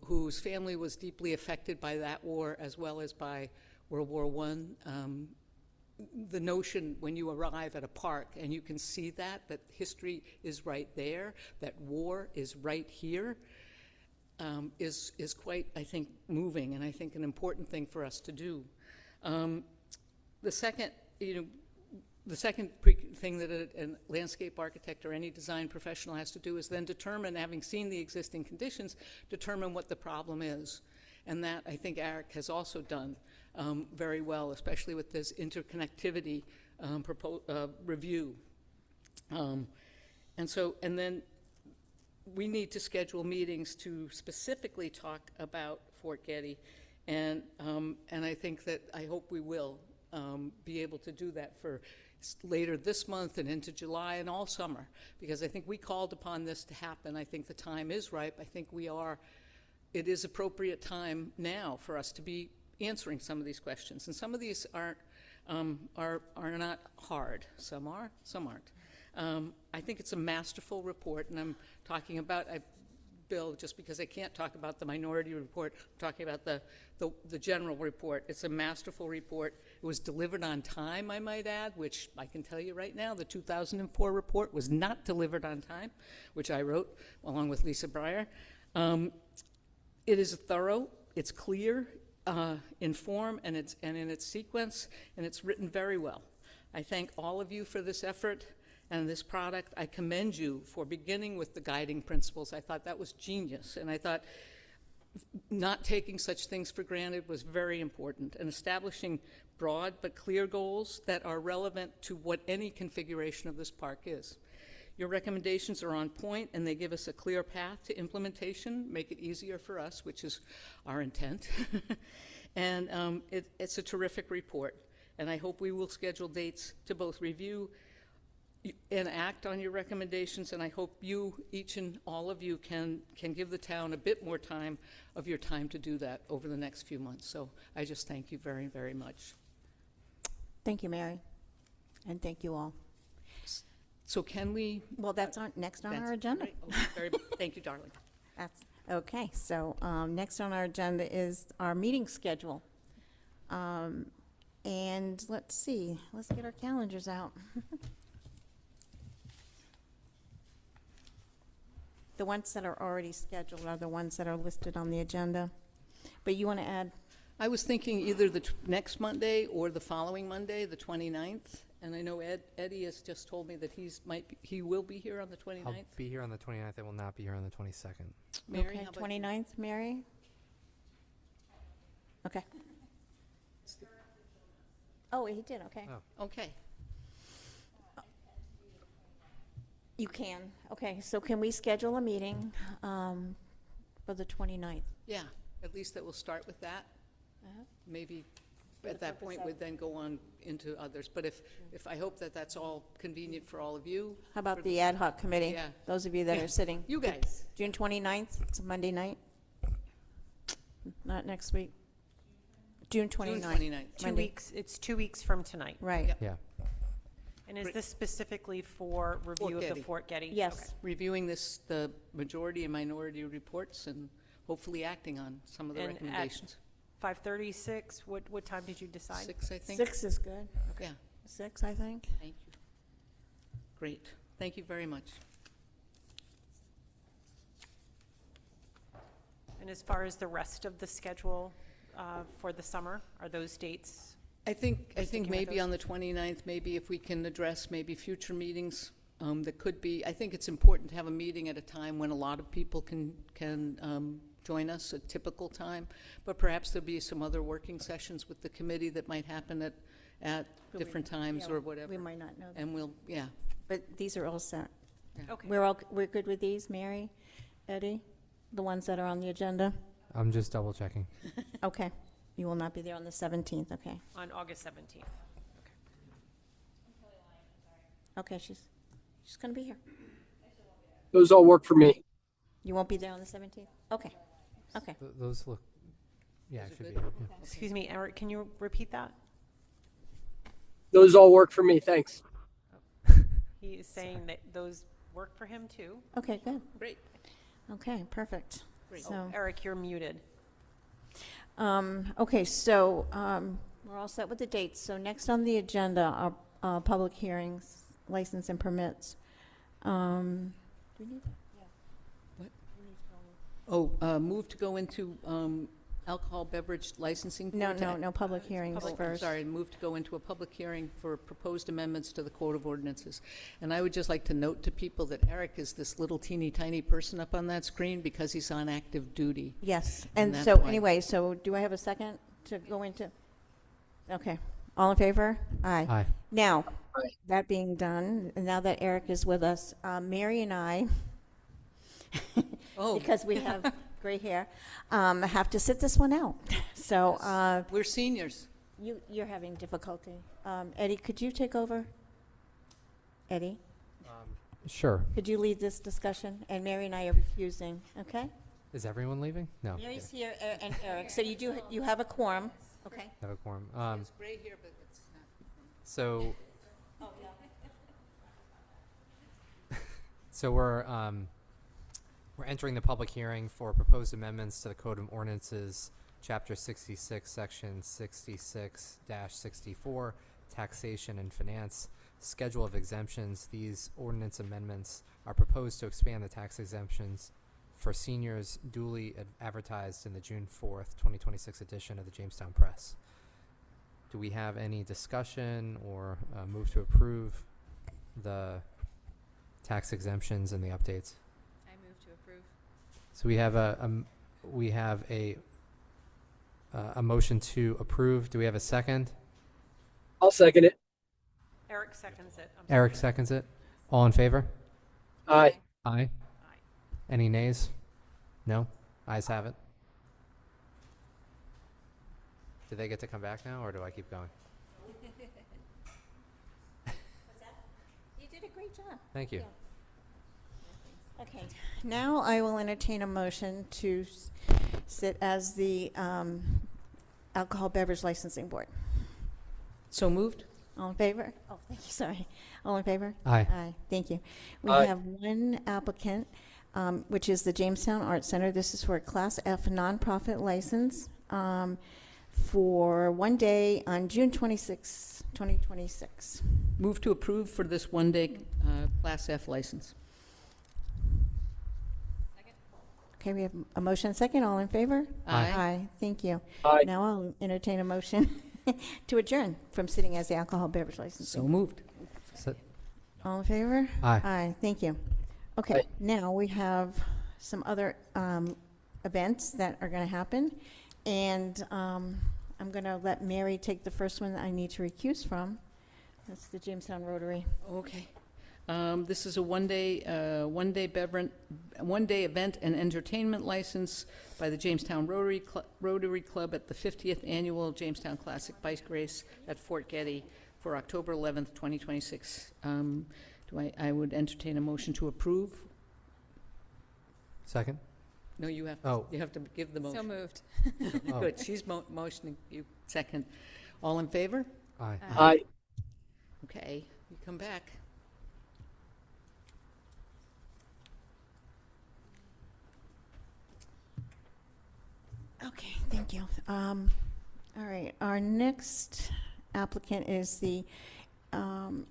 whose family was deeply affected by that war as well as by World War I. The notion when you arrive at a park and you can see that history is right there, that war is right here, is quite, I think, moving, and I think an important thing for us to do. The second thing that a landscape architect or any design professional has to do is then determine, having seen the existing conditions, determine what the problem is. And that, I think, Eric has also done very well, especially with this interconnectivity review. And then we need to schedule meetings to specifically talk about Fort Getty. And I think that, I hope we will be able to do that for later this month and into July and all summer, because I think we called upon this to happen. I think the time is ripe. I think it is appropriate time now for us to be answering some of these questions. And some of these are not hard. Some are, some aren't. I think it's a masterful report, and I'm talking about, Bill, just because I can't talk about the minority report, I'm talking about the general report. It's a masterful report. It was delivered on time, I might add, which I can tell you right now, the 2004 report was not delivered on time, which I wrote along with Lisa Breyer. It is thorough, it's clear in form and in its sequence, and it's written very well. I thank all of you for this effort and this product. I commend you for beginning with the guiding principles. I thought that was genius, and I thought not taking such things for granted was very important, and establishing broad but clear goals that are relevant to what any configuration of this park is. Your recommendations are on point, and they give us a clear path to implementation, make it easier for us, which is our intent. And it's a terrific report, and I hope we will schedule dates to both review and act on your recommendations, and I hope you, each and all of you, can give the town a bit more time of your time to do that over the next few months. So I just thank you very, very much. Thank you, Mary, and thank you all. So can we? Well, that's next on our agenda. Right. Thank you, darling. That's okay. So next on our agenda is our meeting schedule. And let's see, let's get our calendars out. The ones that are already scheduled are the ones that are listed on the agenda. But you want to add? I was thinking either the next Monday or the following Monday, the 29th. And I know Eddie has just told me that he will be here on the 29th. I'll be here on the 29th. I will not be here on the 22nd. Mary, Okay, how about 29th, Mary? Okay. Oh, he did, okay. Oh. Okay. You can. Okay, so can we schedule a meeting for the 29th? Yeah, at least that we'll start with that. maybe at that point would then go on into others. But if I hope that that's all convenient for all of you. How about the ad hoc committee? Yeah. Those of you that Yeah. are sitting. You guys. June 29th, it's a Monday night. Not next week. June 29th. June 29th. 2 Monday. weeks, it's 2 weeks from tonight. Right. Yep. Yeah. And is Great. this specifically for review of Getty. the Fort Getty? Yes. Reviewing the majority and minority reports and hopefully acting on some of the And at- recommendations. 5:30, 6, what time did you decide? 6, I think. 6 is good. Yeah, 6, I think. thank you. Great. Thank you very much. And as far as the rest of the schedule for the summer, are those dates? I think sticking with maybe those? on the 29th, maybe if we can address maybe future meetings that could be, I think it's important to have a meeting at a time when a lot of people can join us, a typical time, but perhaps there'll be some other working sessions with the committee that might happen at different times Yeah, or whatever. We might not know that. And we'll, yeah, But these are all set. Okay. We're good with these, Mary, Eddie? The ones that are on the agenda? I'm just double checking. Okay. You will not be there on the 17th, okay. On August 17th. Okay, she's going to be here. Those all work for me. You won't be there on the 17th? Okay, okay. Those look, yeah, it Those are should good? be. Yeah. Excuse me, Eric, can you repeat that? Those all work for me, thanks. He is saying that those work for him too. Okay, good. great. Okay, perfect. Great. So, Eric, you're muted. okay, so we're all set with the dates. So next on the agenda are public hearings, license and permits. Do we need that? Oh, move to go into alcohol beverage licensing. No, board to- no, public hearings Oh, I'm first. sorry, move to go into a public hearing for proposed amendments to the Code of Ordinances. And I would just like to note to people that Eric is this little teeny tiny person up on that screen because he's on active duty. Yes, And and that's so why. anyway, so do I have a second to go into? Okay, all in favor? Aye. Aye. Now, Aye. that being done, and now that Eric is with us, Mary and I, Oh, because we have gray hair, have to sit this one out. So we're seniors. you're having difficulty. Eddie, could you take over? Eddie, Sure. could you lead this discussion? And Mary and I are recusing, okay? Is everyone leaving? No. Mary's here and Eric, so you have a quorum, okay? Have a quorum. It's gray here, but it's not. So. So we're entering the public hearing for proposed amendments to the Code of Ordinances, Chapter 66, Section 66-64, Taxation and Finance, Schedule of Exemptions. These ordinance amendments are proposed to expand the tax exemptions for seniors duly advertised in the June 4th, 2026 edition of the Jamestown Press. Do we have any discussion or move to approve the tax exemptions and the updates? I move to approve. So we have a motion to approve. Do we have a second? I'll second it. Eric seconds it. Eric seconds it. All in favor? Aye. Aye. Any nays? No? Ayes have it. Do they get to come back now, or do I keep going? You did a great job. Thank you. Okay, now I will entertain a motion to sit as the Alcohol Beverage Licensing Board. So moved? All in favor? Oh, thank you, sorry. All in favor? Aye. Aye, thank you. We Aye. have one applicant, which is the Jamestown Art Center. This is for a Class F nonprofit license for one day on June 26, 2026. Move to approve for this one-day Class F license. Okay, we have a motion and second. All in favor? Aye. Aye, thank you. Aye. Now I'll entertain a motion to adjourn from sitting as the alcohol beverage license. So moved. So- All in favor? Aye. Aye, thank you. Okay, Aye. now we have some other events that are going to happen. And I'm going to let Mary take the first one that I need to recuse from. That's the Jamestown Rotary. Okay. This is a one-day event and entertainment license by the Jamestown Rotary Club at the 50th Annual Jamestown Classic Bike Race at Fort Getty for October 11th, 2026. I would entertain a motion to approve. Second? No, you have, Oh. you have to give the So motion. moved. Oh. Good, she's motioning, you second. All in favor? Aye. Aye. Okay, you come back. Okay, thank you. All right, our next applicant is the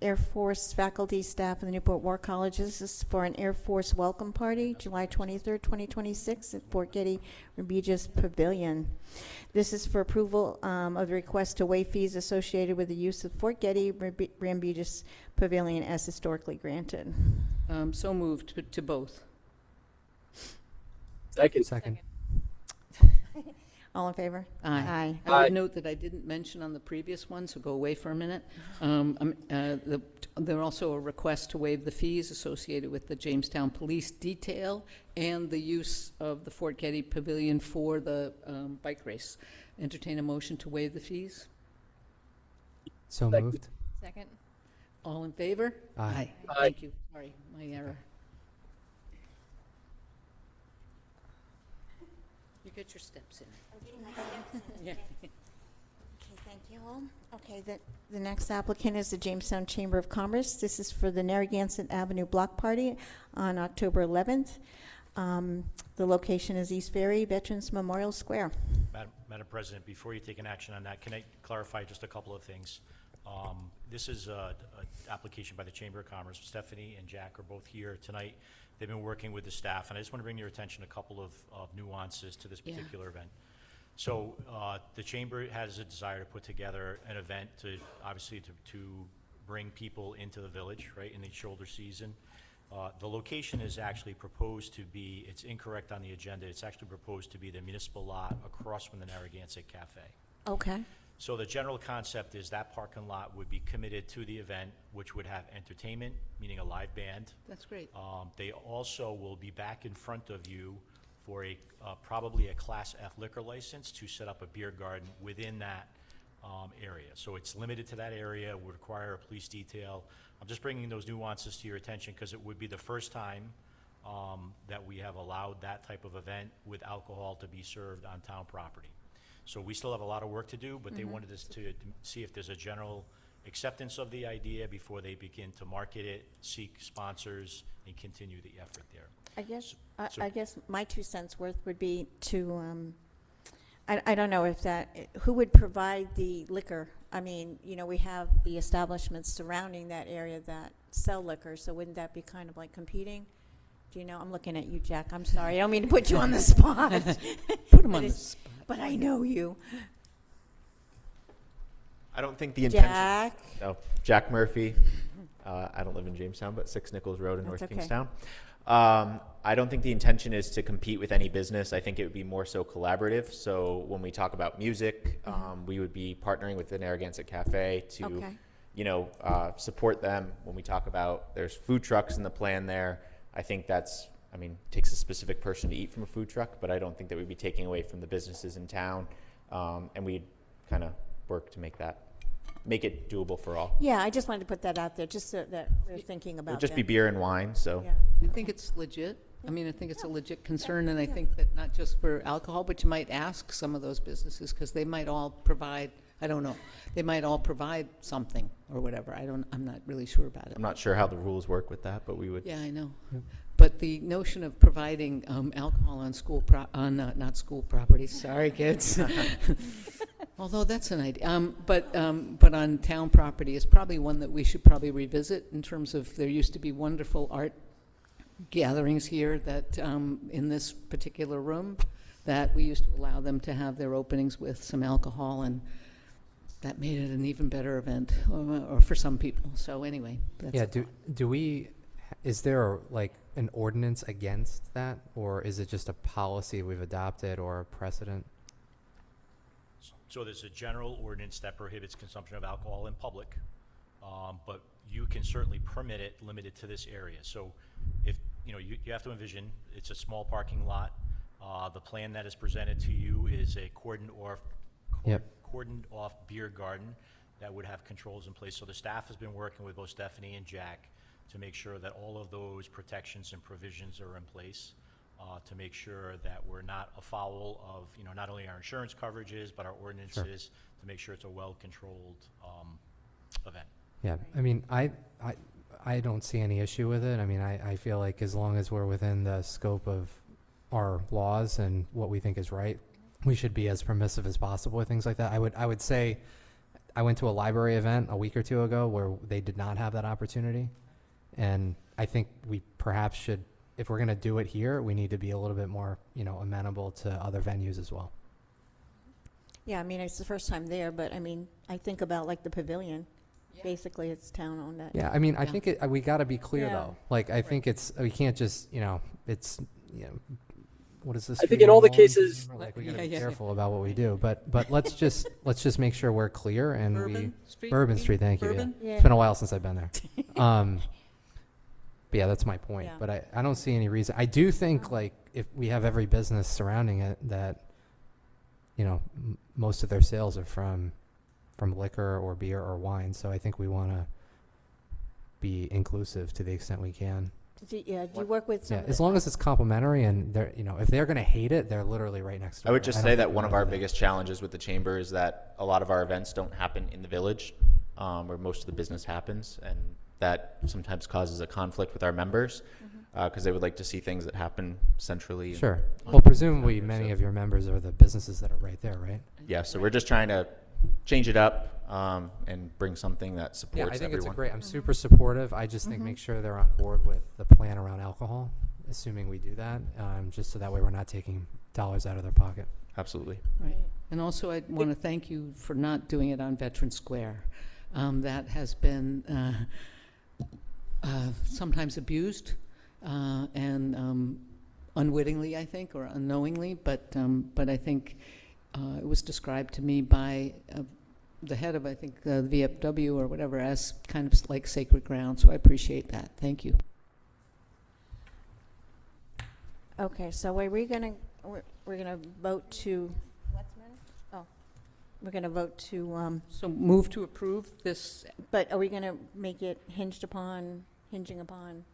Air Force faculty, staff of the Newport War College. This is for an Air Force welcome party, July 23rd, 2026, at Fort Getty Regis Pavilion. This is for approval of the request to waive fees associated with the use of Fort Getty Regis Pavilion as historically granted. So moved to both. Second. All in favor? Aye. Aye. I would note that I didn't mention on the previous one, so go away for a minute. There are also a request to waive the fees associated with the Jamestown Police Detail and the use of the Fort Getty Pavilion for the bike race. Entertain a motion to waive the fees. So moved. Second. All in favor? Aye. Thank you. Sorry, my error. You get your steps in. Yeah. Okay, thank you all. Okay, the next applicant is the Jamestown Chamber of Commerce. This is for the Narragansett Avenue Block Party on October 11th. The location is East Ferry Veterans Memorial Square. Madam President, before you take an action on that, can I clarify just a couple of things? This is an application by the Chamber of Commerce. Stephanie and Jack are both here tonight. They've been working with the staff, and I just want to bring your attention to a couple of nuances to this particular event. So the Chamber has a desire to put together an event to, obviously, to bring people into the village, right, in the shoulder season. The location is actually proposed to be, it's incorrect on the agenda, it's actually proposed to be the municipal lot across from the Narragansett Cafe. Okay. So the general concept is that parking lot would be committed to the event, which would have entertainment, meaning a live band. That's great. They also will be back in front of you for probably a Class F liquor license to set up a beer garden within that area. So it's limited to that area, would require a police detail. I'm just bringing those nuances to your attention because it would be the first time that we have allowed that type of event with alcohol to be served on town property. So we still have a lot of work to do, but they wanted us to see if there's a general acceptance of the idea before they begin to market it, seek sponsors, and continue the effort there. I guess my 2 cents worth would be to, I don't know if who would provide the liquor? I mean, we have the establishments surrounding that area that sell liquor, so wouldn't that be kind of like competing? Do you know? I'm looking at you, Jack. I'm sorry. I don't mean to put you on the spot. Put them on the spot. But I know you. I don't think the intention. Jack? No, Jack Murphy. I don't live in Jamestown, but 6 Nichols Road in That's North okay. Kingstown. I don't think the intention is to compete with any business. I think it would be more so collaborative. So when we talk about music, we would be partnering with the Narragansett Cafe to, Okay. support them. When we talk about there's food trucks in the plan there, I think that's, takes a specific person to eat from a food truck, but I don't think that we'd be taking away from the businesses in town. And we'd kind of work to make it doable for all. Yeah, I just wanted to put that out there, just so that we're thinking about It'll just be that. beer and wine, so. Yeah. I think it's legit. I think it's a legit concern, and I think that not just for alcohol, but you might ask some of those businesses, because they might all provide, I don't know, they might all provide something or whatever. I'm not really sure about it. I'm not sure how the rules work with that, but we would. Yeah, I know. But the notion of providing alcohol on not school property, sorry, kids. Although that's an idea. But on town property is probably one that we should probably revisit in terms of there used to be wonderful art gatherings here that in this particular room that we used to allow them to have their openings with some alcohol, and that made it an even better event or for some people. So anyway. That's Is there like an ordinance against that, or is it just a policy we've adopted or a precedent? So there's a general ordinance that prohibits consumption of alcohol in public, but you can certainly permit it limited to this area. So if, you have to envision, it's a small parking lot. The plan that is presented to you is a cordoned off beer garden that would have controls in place. So the staff has been working with both Stephanie and Jack to make sure that all of those protections and provisions are in place, to make sure that we're not afoul of, not only our insurance coverages, but our ordinances, to make sure it's a well-controlled event. Yeah, I mean, I don't see any issue with it. I mean, I feel like as long as we're within the scope of our laws and what we think is right, we should be as permissive as possible with things like that. I would say I went to a library event a week or two ago where they did not have that opportunity. And I think we perhaps should, if we're going to do it here, we need to be a little bit more, amenable to other venues as well. Yeah, I mean, it's the first time there, but I mean, I think about like the pavilion. Basically, it's town-owned. That. Yeah, I mean, I think we got to be clear Yeah. though. Like, I think we can't just, it's, what is this? I think in all the freedom of cases- law? Like, we got to Yeah, be yeah, careful about what we do. But let's just make sure we're clear and Bourbon Street? Bourbon Street, thank you. Yeah. Bourbon? Yeah. It's been a while since I've been there. But yeah, that's my point. Yeah. But I don't see any reason. I do think like if we have every business surrounding it that, most of their sales are from liquor or beer or wine. So I think we want to be inclusive to the extent we can. Do you work with some Yeah, of as the- long as it's complimentary and they're, if they're going to hate it, they're literally right next door. I would just don't say think that we one of wanna our do that. biggest challenges with the chamber is that a lot of our events don't happen in the village, where most of the business happens, and that sometimes causes a conflict with our members, because they would like to see things that happen centrally. and- Sure. Well, presumably many of your members are the businesses that are right there, right? Yeah, so we're just trying to change it up, and bring something that supports Yeah, everyone. I think it's a great. I'm super supportive. I just think make sure they're on board with the plan around alcohol, assuming we do that, just so that way we're not taking dollars out of their pocket. Absolutely. Right. And also, I want to thank you for not doing it on Veteran Square. That has been sometimes abused, and unwittingly, I think, or unknowingly, but I think it was described to me by the head of, I think, the VFW or whatever, as kind of like sacred ground, so I appreciate that. Thank you. Okay, so we're gonna vote to, what's the matter? Oh, we're gonna vote to, So move to approve this, but are we gonna make it hinging upon?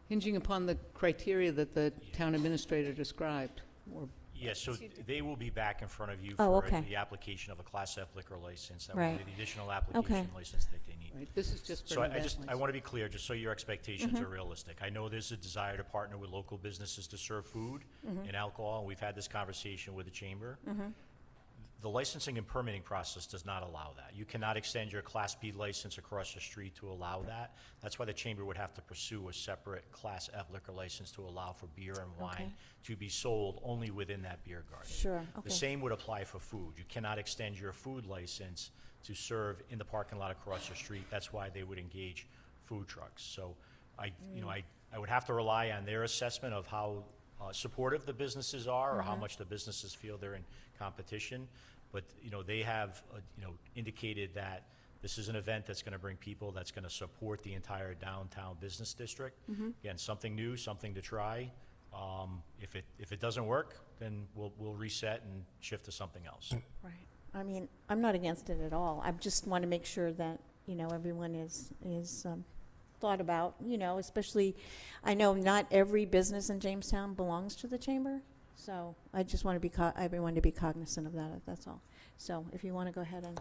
hinging upon the criteria that the town administrator described, or Yes, so they will be back in front of you Oh, for okay. the application of a Class F liquor license. That will Right. be the additional application license that they need. right, this is just for So an I event just, I license. want to be clear, just so your expectations are realistic. I know there's a desire to partner with local businesses to serve food and alcohol, and we've had this conversation with the chamber. The licensing and permitting process does not allow that. You cannot extend your Class B license across the street to allow that. That's why the chamber would have to pursue a separate Class F liquor license to allow for beer and wine to be sold only within that beer garden. Sure, The okay. same would apply for food. You cannot extend your food license to serve in the parking lot across the street. That's why they would engage food trucks. So I would have to rely on their assessment of how supportive the businesses are or how much the businesses feel they're in competition. But, they have, indicated that this is an event that's going to bring people, that's going to support the entire downtown business district. Again, something new, something to try. If it doesn't work, then we'll reset and shift to something else. Right. I mean, I'm not against it at all. I just want to make sure that, everyone is thought about, especially, I know not every business in Jamestown belongs to the chamber. So I just want to be, everyone to be cognizant of that, that's all. So if you want to go ahead and,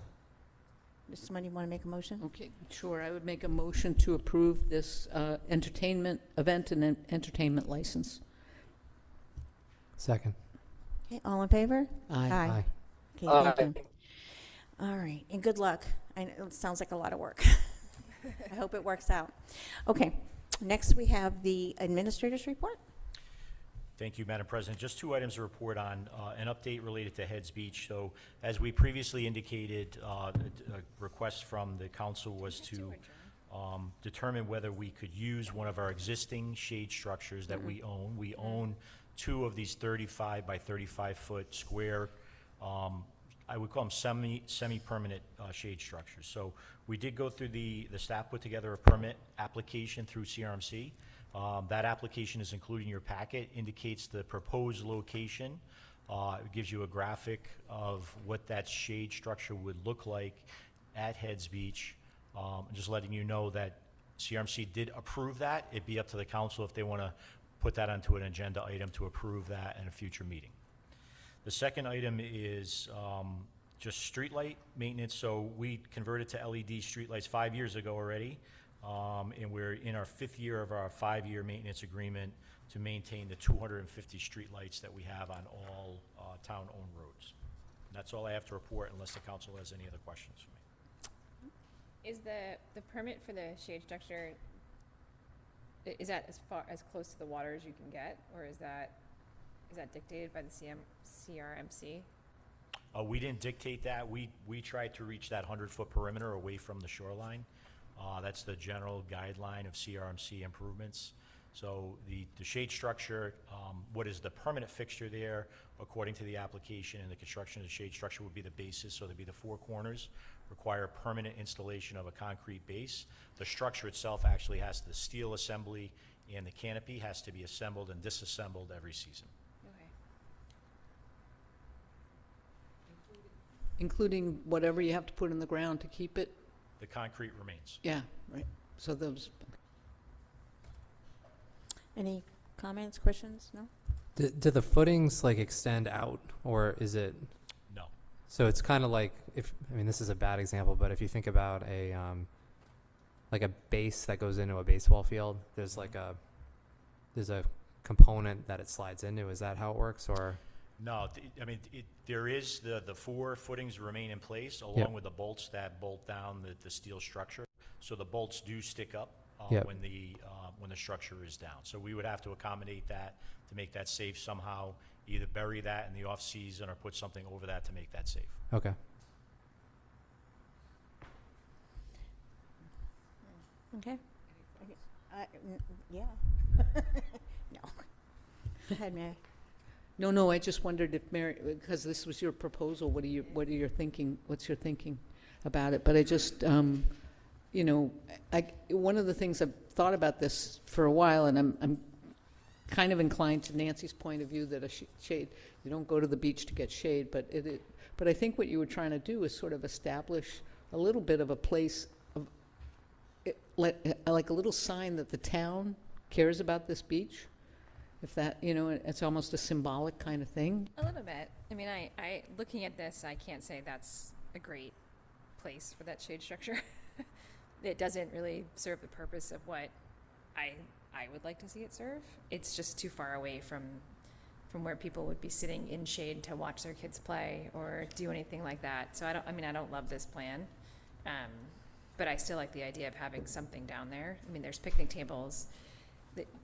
does somebody want to make a motion? Okay, sure, I would make a motion to approve this entertainment, event and entertainment license. Second. Okay, all in favor? Aye. Okay, thank you. All right, and good luck. I know it sounds like a lot of work. I hope it works out. Okay, next we have the administrator's report. Thank you, Madam President. Just two items to report on. An update related to Heads Beach. So as we previously indicated, a request from the council was to determine whether we could use one of our existing shade structures that we own. We own two of these 35 by 35 foot square I would call them semi-permanent shade structures. So we did go through the staff put together a permit application through CRMC. That application is included in your packet, indicates the proposed location. It gives you a graphic of what that shade structure would look like at Heads Beach. Just letting you know that CRMC did approve that. It'd be up to the council if they want to put that onto an agenda item to approve that in a future meeting. The second item is just streetlight maintenance. So we converted to LED streetlights 5 years ago already, and we're in our 5th year of our 5-year maintenance agreement to maintain the 250 streetlights that we have on all town-owned roads. And that's all I have to report unless the council has any other questions for me. Is the permit for the shade structure, is that as close to the water as you can get, or is that dictated by the CRMC? We didn't dictate that. We tried to reach that 100-foot perimeter away from the shoreline. That's the general guideline of CRMC improvements. So the shade structure, what is the permanent fixture there, according to the application and the construction of the shade structure would be the basis, so there'd be the 4 corners, require permanent installation of a concrete base. The structure itself actually has the steel assembly, and the canopy has to be assembled and disassembled every season. Okay. Including whatever you have to put in the ground to keep it? The concrete remains. Yeah, right. So those, Any comments, questions? No? Do the footings like extend out, or is it? No. So it's kind of like, I mean, this is a bad example, but if you think about like a base that goes into a baseball field, there's a component that it slides into. Is that how it works, or? No, I mean, there is the 4 footings remain in place along Yep. with the bolts that bolt down the steel structure. So the bolts do stick up Yep. when the structure is down. So we would have to accommodate that to make that safe somehow, either bury that in the off season or put something over that to make that safe. Okay. Okay. Yeah. No. Go ahead, Mary. no, I just wondered if Mary, because this was your proposal, what's your thinking about it? But I just, you know, one of the things I've thought about this for a while, and I'm kind of inclined to Nancy's point of view that a shade, you don't go to the beach to get shade, but but I think what you were trying to do is sort of establish a little bit of a place of, like a little sign that the town cares about this beach. If that, you know, it's almost a symbolic kind of thing. A little bit. I mean, I looking at this, I can't say that's a great place for that shade structure. It doesn't really serve the purpose of what I would like to see it serve. It's just too far away from where people would be sitting in shade to watch their kids play or do anything like that. So I don't love this plan. But I still like the idea of having something down there. I mean, there's picnic tables.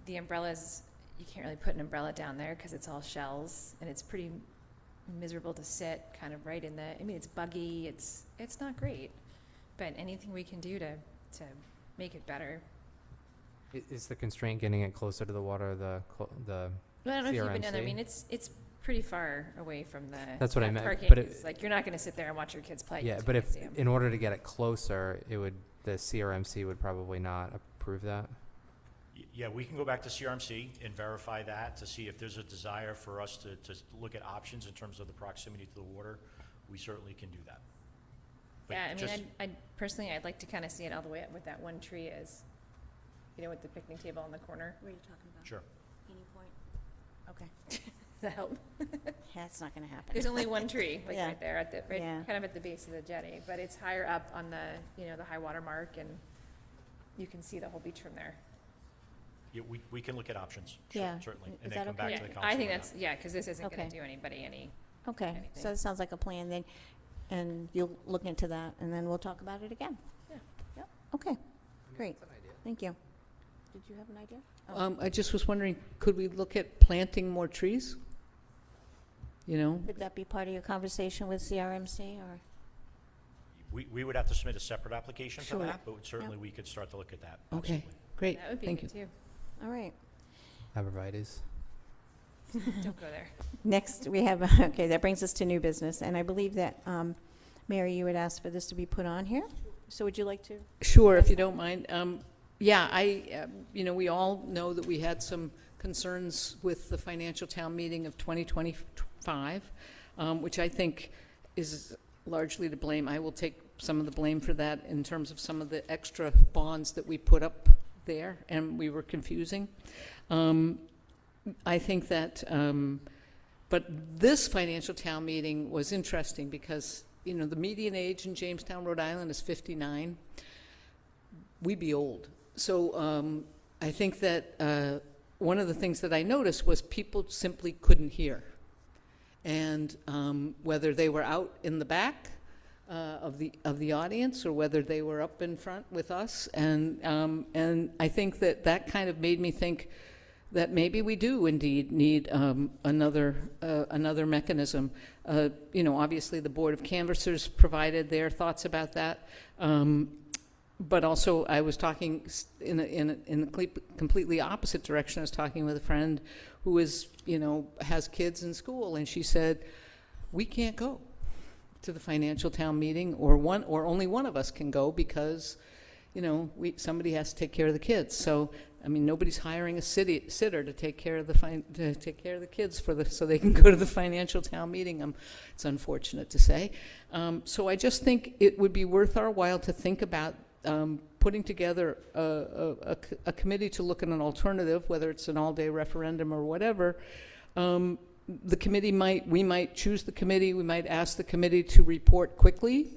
The umbrellas, you can't really put an umbrella down there because it's all shells, and it's pretty miserable to sit kind of right in the, I mean, it's buggy, it's not great. But anything we can do to make it better. Is the constraint getting it closer to the water, the Well, I don't know if you've been down there. I CRMC? mean, it's pretty far away from the That's what I that meant, parking. but It's like, you're not going to sit there and watch your kids play. Yeah, 'cause but you if, can't see 'em. in order to get it closer, the CRMC would probably not approve that? Yeah, we can go back to CRMC and verify that to see if there's a desire for us to look at options in terms of the proximity to the water. We certainly can do that. But Yeah, I just- mean, I'd personally, I'd like to kind of see it all the way up with that one tree is, you know, with the picnic table in the corner. What are you talking about? Sure. Any point? Okay. Does that help? That's not going to happen. There's only one tree, like Yeah. right there at the, right, Yeah. kind of at the base of the jetty, but it's higher up on the, you know, the high water mark, and you can see the whole beach from there. Yeah, we can look at options, sure, Yeah. certainly, Is and that then come back okay? to the Yeah, council. I think with that's, that. yeah, because this isn't going Okay. to do anybody any. Okay, anything. so it sounds like a plan then, and you'll look into that, and then we'll talk about it again. Yeah. Yep, okay, great, thank you. Did you have an idea? Oh. I just was wondering, could we look at planting more trees? You know, Could that be part of your conversation with CRMC, or? We would have to submit a separate application for Sure. that, but certainly we could start to look at that. okay, absolutely. great, That would be thank good you. too. All right, Abrevieties? Don't go there. Next, we have, okay, that brings us to new business, and I believe that, Mary, you had asked for this to be put on here. So would you like to? Sure, if you don't mind. We all know that we had some concerns with the financial town meeting of 2025, which I think is largely to blame. I will take some of the blame for that in terms of some of the extra bonds that we put up there, and we were confusing. I think that, but this financial town meeting was interesting because, the median age in Jamestown, Rhode Island is 59. We'd be old. So I think that one of the things that I noticed was people simply couldn't hear. And whether they were out in the back of the audience or whether they were up in front with us, and I think that kind of made me think that maybe we do indeed need another mechanism. Obviously the Board of Canvassers provided their thoughts about that, but also I was talking in a completely opposite direction. I was talking with a friend who is, has kids in school, and she said, we can't go to the financial town meeting, or only one of us can go because, somebody has to take care of the kids. So, nobody's hiring a sitter to take care of the kids so they can go to the financial town meeting. It's unfortunate to say. So I just think it would be worth our while to think about putting together a committee to look at an alternative, whether it's an all-day referendum or whatever. The committee we might choose the committee, we might ask the committee to report quickly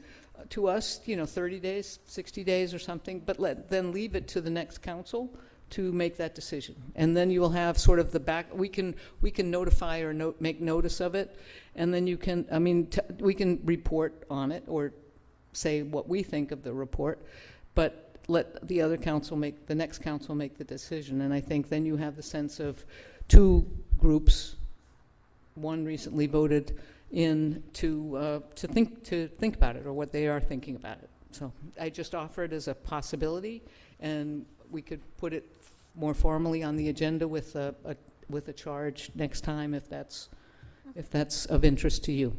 to us, 30 days, 60 days or something, but then leave it to the next council to make that decision. And then you will have sort of the back, we can notify or make notice of it, and then you can, we can report on it or say what we think of the report, but let the other council the next council make the decision. And I think then you have the sense of two groups. One recently voted in to think about it, or what they are thinking about it. So I just offer it as a possibility, and we could put it more formally on the agenda with a charge next time if that's of interest to you.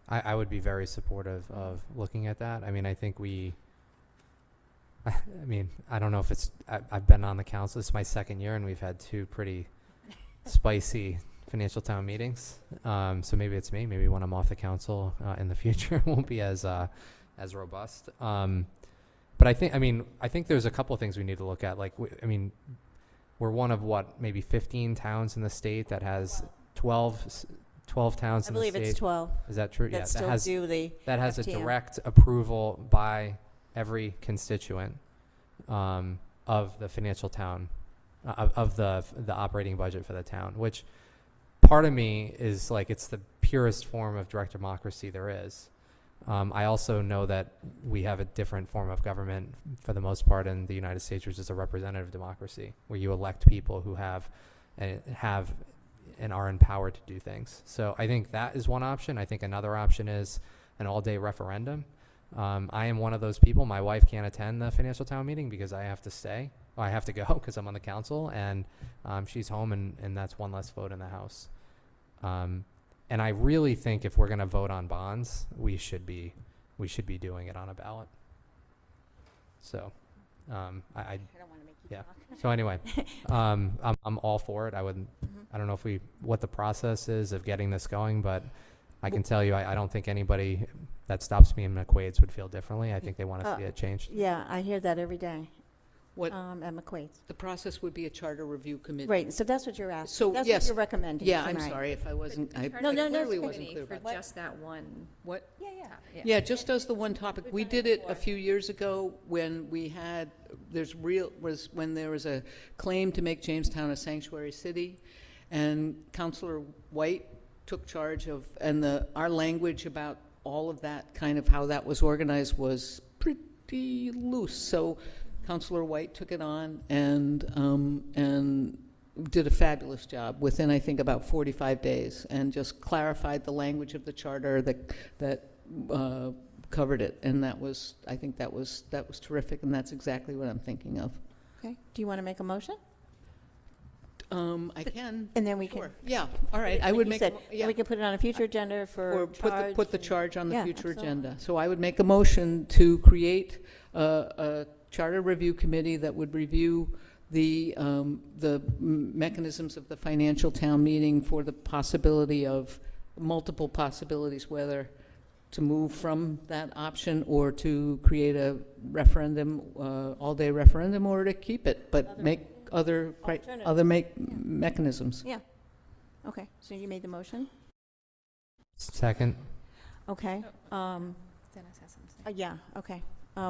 I would be very supportive of looking at that. I think I don't know if I've been on the council. This is my second year, and we've had two pretty spicy financial town meetings. So maybe it's me. Maybe when I'm off the council in the future, it won't be as robust. But I think there's a couple of things we need to look at. Like, we're one of maybe 15 towns in the state that has 12 towns I in the believe state. it's 12. Is that true? That still do the that has a FTM. direct approval by every constituent of the financial town, of the operating budget for the town, which part of me is like, it's the purest form of direct democracy there is. I also know that we have a different form of government for the most part in the United States, which is a representative democracy, where you elect people who have and are empowered to do things. So I think that is one option. I think another option is an all-day referendum. I am one of those people. My wife can't attend the financial town meeting because I have to stay. Well, I have to go because I'm on the council, and she's home, and that's one less vote in the House. And I really think if we're going to vote on bonds, we should be doing it on a ballot. So, I don't want to make you yeah. talk. So anyway, I'm all for it. I don't know what the process is of getting this going, but I can tell you, I don't think anybody that stops me in McQuaid's would feel differently. I think they want to see it changed. Yeah, I hear that every day. What At McQuaid's. the process would be a charter review committee. Right, so that's what you're asking. So, That's yes. what you're recommending Yeah, I'm tonight. sorry if I wasn't. I No, no, no, clearly it's wasn't clear For about that. just that one. What? Yeah. Yeah, just as the one topic. We did it a few years ago when we had, when there was a claim to make Jamestown a sanctuary city, and Councilor White took charge of, and our language about all of that, kind of how that was organized, was pretty loose. So Councilor White took it on and did a fabulous job within, I think, about 45 days, and just clarified the language of the charter that covered it. And I think that was terrific, and that's exactly what I'm thinking of. Okay, do you want to make a motion? I can. And then we can. Sure. Yeah, all right, I like would you make, said, yeah. we can put it on a future agenda Or for put the charge on the Yeah, future absolutely. agenda. So I would make a motion to create a charter review committee that would review the mechanisms of the financial town meeting for the possibility of, multiple possibilities, whether to move from that option or to create a referendum, all-day referendum, or to keep it, but make other mechanisms. Yeah. Okay, so you made the motion? Second. Okay. Dennis has something. Yeah, okay.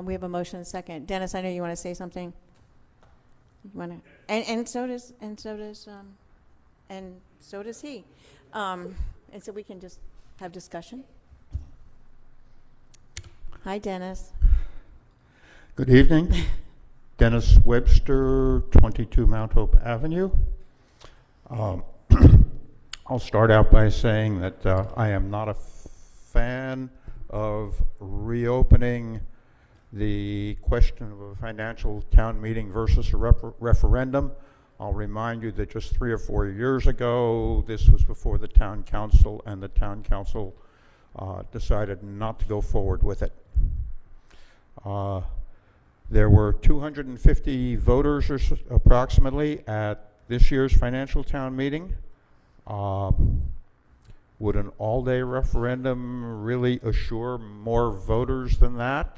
We have a motion and a second. Dennis, I know you want to say something. You want to, and so does he. And so we can just have discussion. Hi, Dennis. Good evening. Dennis Webster, 22 Mount Hope Avenue. I'll start out by saying that I am not a fan of reopening the question of a financial town meeting versus a referendum. I'll remind you that just 3 or 4 years ago, this was before the town council, and the town council decided not to go forward with it. There were 250 voters or approximately at this year's financial town meeting. Would an all-day referendum really assure more voters than that?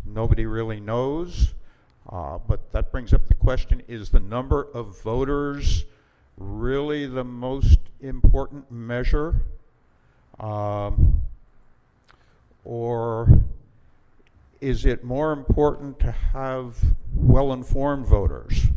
Nobody really knows. But that brings up the question, is the number of voters really the most important measure? Or is it more important to have well-informed voters?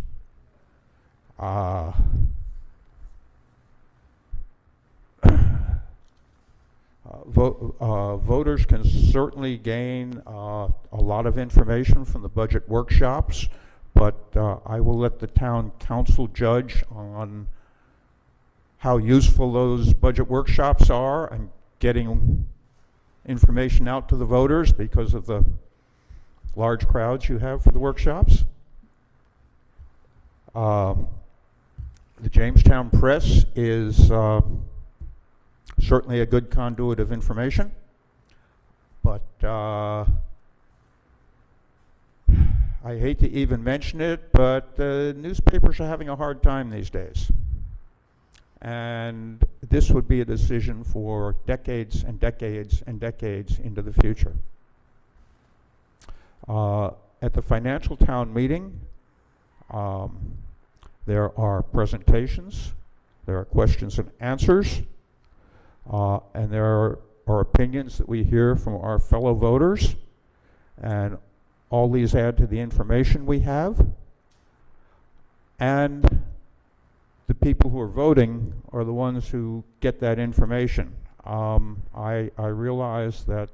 Voters can certainly gain a lot of information from the budget workshops, but I will let the town council judge on how useful those budget workshops are and getting information out to the voters because of the large crowds you have for the workshops. The Jamestown Press is certainly a good conduit of information, but I hate to even mention it, but newspapers are having a hard time these days. And this would be a decision for decades and decades and decades into the future. At the financial town meeting, there are presentations, there are questions and answers, and there are opinions that we hear from our fellow voters, and all these add to the information we have. And the people who are voting are the ones who get that information. I realize that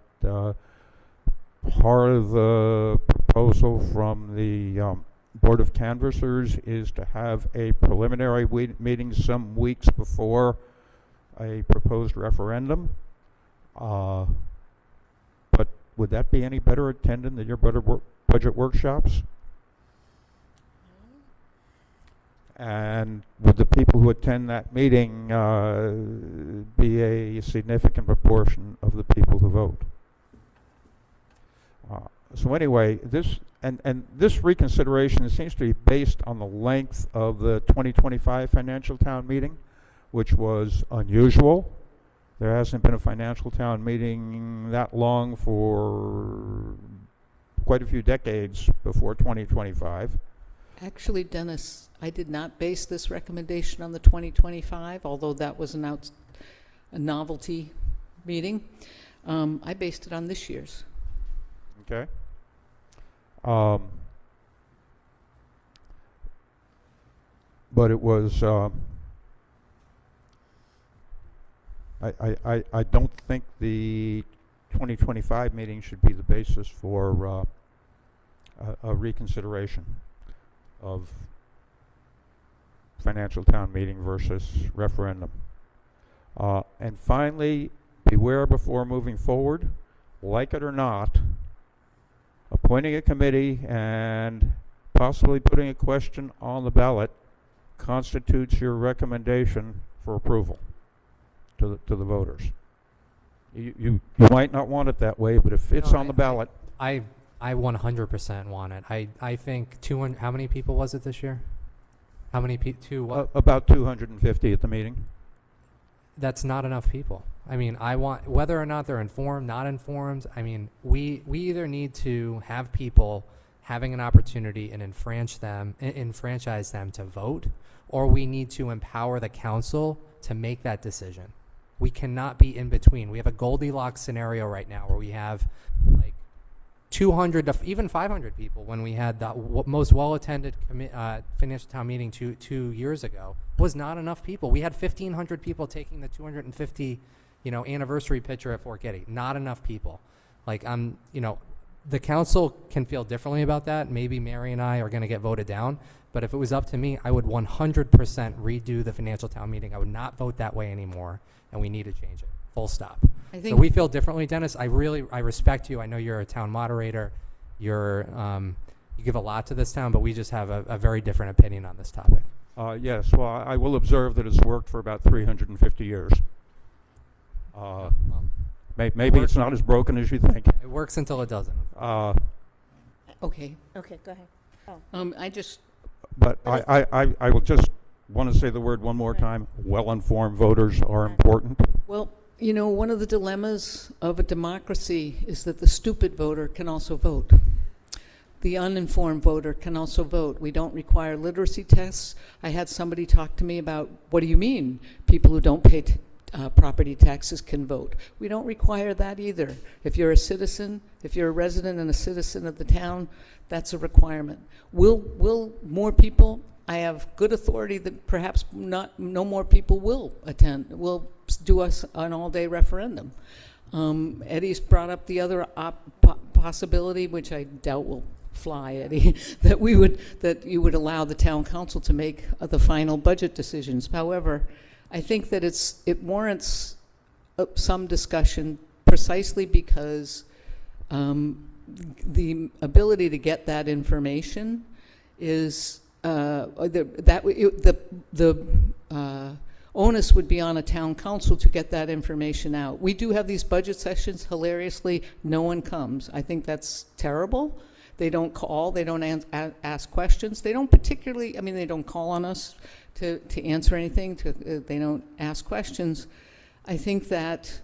part of the proposal from the Board of Canvassers is to have a preliminary meeting some weeks before a proposed referendum. But would that be any better attended than your budget workshops? And would the people who attend that meeting be a significant proportion of the people who vote? So anyway, this this reconsideration seems to be based on the length of the 2025 financial town meeting, which was unusual. There hasn't been a financial town meeting that long for quite a few decades before 2025. Actually, Dennis, I did not base this recommendation on the 2025, although that was a novelty meeting. I based it on this year's. Okay. But it was, I don't think the 2025 meeting should be the basis for a reconsideration of financial town meeting versus referendum. And finally, beware before moving forward, like it or not, appointing a committee and possibly putting a question on the ballot constitutes your recommendation for approval to the voters. You might not want it that way, but if it's No, on the ballot, I 100% want it. I think 200, how many people was it this year? How many people, about 250 at the meeting. that's not enough people. I mean, I want, whether or not they're informed, not informed, I mean, we either need to have people having an opportunity and enfranchise them to vote, or we need to empower the council to make that decision. We cannot be in between. We have a Goldilocks scenario right now where we have like 200 to even 500 people when we had the most well-attended financial town meeting two years ago. Was not enough people. We had 1,500 people taking the 250, anniversary picture at Fort Getty. Not enough people. Like, the council can feel differently about that. Maybe Mary and I are going to get voted down. But if it was up to me, I would 100% redo the financial town meeting. I would not vote that way anymore, and we need to change it. Full stop. I So think we feel differently, Dennis. I respect you. I know you're a town moderator. You give a lot to this town, but we just have a very different opinion on this topic. Yes, well, I will observe that it's worked for about 350 years. Maybe it's not as broken as you think. It works until it doesn't. okay. Okay, go ahead. I just But I will just want to say the word one more time. Well-informed voters are important. Well, one of the dilemmas of a democracy is that the stupid voter can also vote. The uninformed voter can also vote. We don't require literacy tests. I had somebody talk to me about, what do you mean people who don't pay property taxes can vote? We don't require that either. If you're a citizen, if you're a resident and a citizen of the town, that's a requirement. Will more people? I have good authority that perhaps no more people will will do us an all-day referendum. Eddie's brought up the other possibility, which I doubt will fly, Eddie, that you would allow the town council to make the final budget decisions. However, I think that it warrants some discussion precisely because the ability to get that information is the onus would be on a town council to get that information out. We do have these budget sessions. Hilariously, no one comes. I think that's terrible. They don't call. They don't ask questions. They don't particularly, they don't call on us to answer anything. They don't ask questions. I think that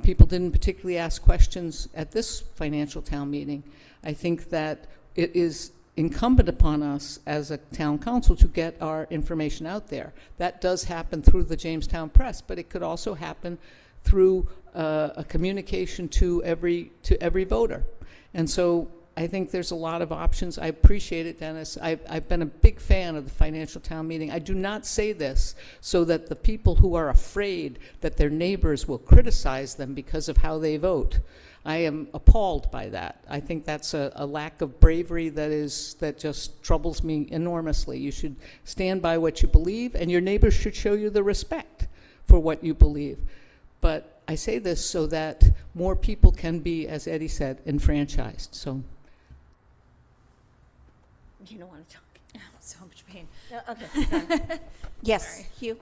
people didn't particularly ask questions at this financial town meeting. I think that it is incumbent upon us as a town council to get our information out there. That does happen through the Jamestown Press, but it could also happen through a communication to every voter. And so I think there's a lot of options. I appreciate it, Dennis. I've been a big fan of the financial town meeting. I do not say this so that the people who are afraid that their neighbors will criticize them because of how they vote. I am appalled by that. I think that's a lack of bravery that just troubles me enormously. You should stand by what you believe, and your neighbors should show you the respect for what you believe. But I say this so that more people can be, as Eddie said, enfranchised. So. You don't want to talk. I'm so much pain. No, okay. Yes, Sorry. Hugh.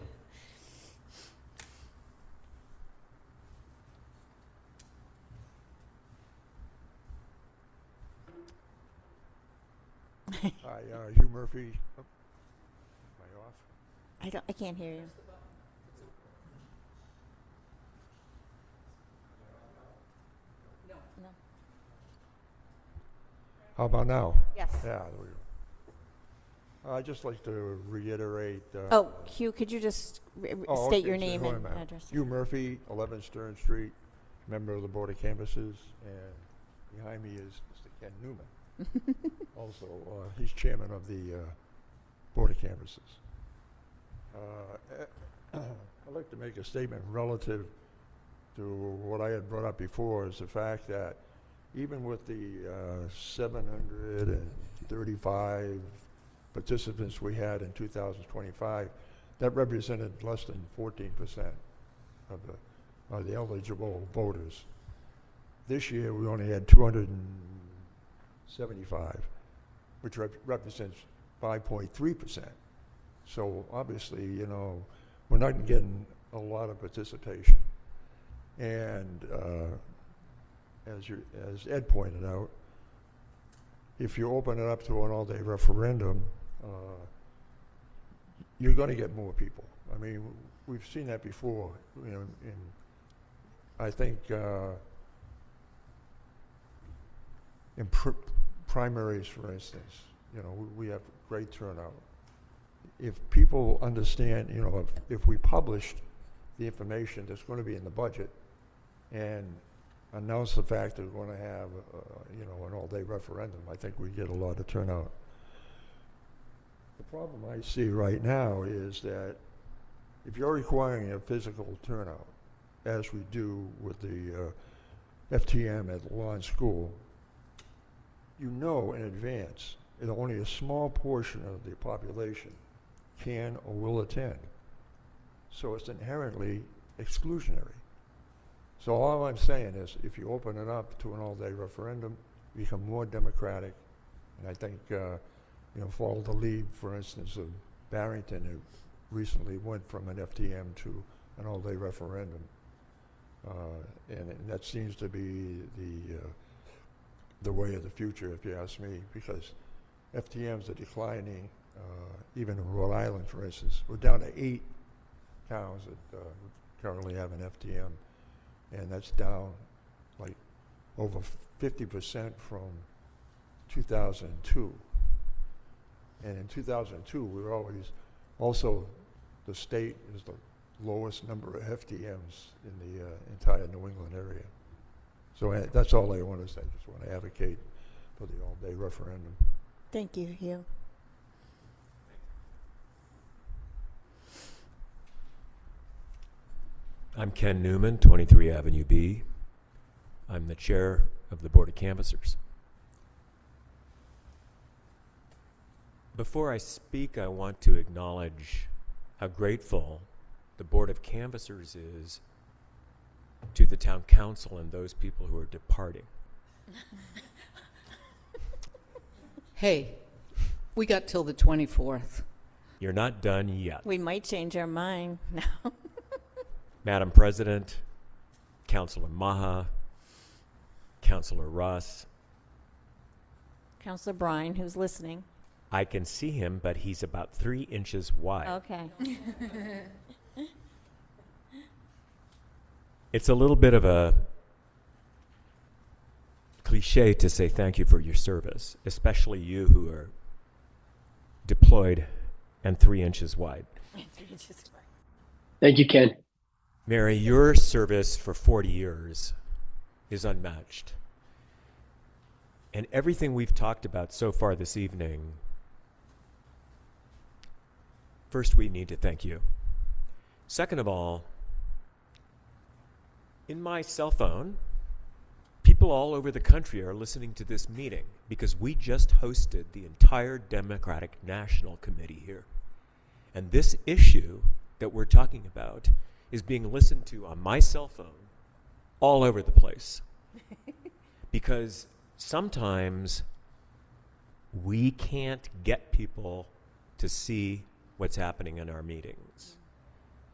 Hi, Hugh Murphy. Oh, am I off? I can't hear you. No. How about now? Yes. Yeah. There we go. I'd just like to reiterate. Oh, Hugh, could you just Oh, state okay, your so name who and am I? address? Hugh Murphy, 11 Stern Street, member of the Board of Canvassers, and behind me is Mr. Ken Newman. Also, he's chairman of the Board of Canvassers. I'd like to make a statement relative to what I had brought up before, is the fact that even with the 735 participants we had in 2025, that represented less than 14% of the eligible voters. This year we only had 275. which represents 5.3%. So obviously, you know, we're not getting a lot of participation. And as Ed pointed out, if you open it up to an all-day referendum, you're going to get more people. I mean, we've seen that before. You know, I think in primaries, for instance, you know, we have great turnout. If people understand, you know, if we published the information that's going to be in the budget and announce the fact that we're going to have, you know, an all-day referendum, I think we get a lot of turnout. The problem I see right now is that if you're requiring a physical turnout, as we do with the FTM at Lawn School, you know in advance that only a small portion of the population can or will attend. So it's inherently exclusionary. So all I'm saying is, if you open it up to an all-day referendum, you become more democratic. And I think, you know, follow the lead, for instance, of Barrington, who recently went from an FTM to an all-day referendum. And that seems to be the way of the future, if you ask me, because FTMs are declining. Even in Rhode Island, for instance, we're down to 8 towns that currently have an FTM, and that's down like over 50% from 2002. And in 2002, we were always also, the state is the lowest number of FTMs in the entire New England area. So that's all I want to say. I just want to advocate for the all-day referendum. Thank you, Hugh. I'm Ken Newman, 23 Avenue B. I'm the chair of the Board of Canvassers. Before I speak, I want to acknowledge how grateful the Board of Canvassers is to the town council and those people who are departing. Hey, we got till the 24th. You're not done yet. We might change our mind now. Madam President, Councilor Maha, Councilor Russ, Councilor Bryan, who's listening. I can see him, but he's about 3 inches wide. Okay. It's a little bit of a cliche to say thank you for your service, especially you who are deployed and 3 inches wide. Thank you, Ken. Mary, your service for 40 years is unmatched. And everything we've talked about so far this evening, first we need to thank you. Second of all, in my cell phone, people all over the country are listening to this meeting because we just hosted the entire Democratic National Committee here. And this issue that we're talking about is being listened to on my cell phone all over the place. Because sometimes we can't get people to see what's happening in our meetings.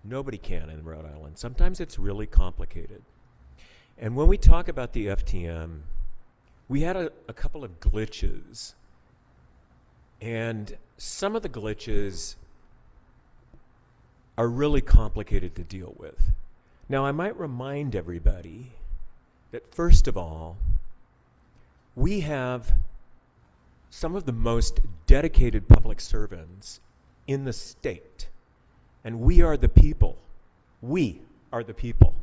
Nobody can in Rhode Island. Sometimes it's really complicated. And when we talk about the FTM, we had a couple of glitches. And some of the glitches are really complicated to deal with. Now, I might remind everybody that first of all, we have some of the most dedicated public servants in the state. And we are the people. We are the people.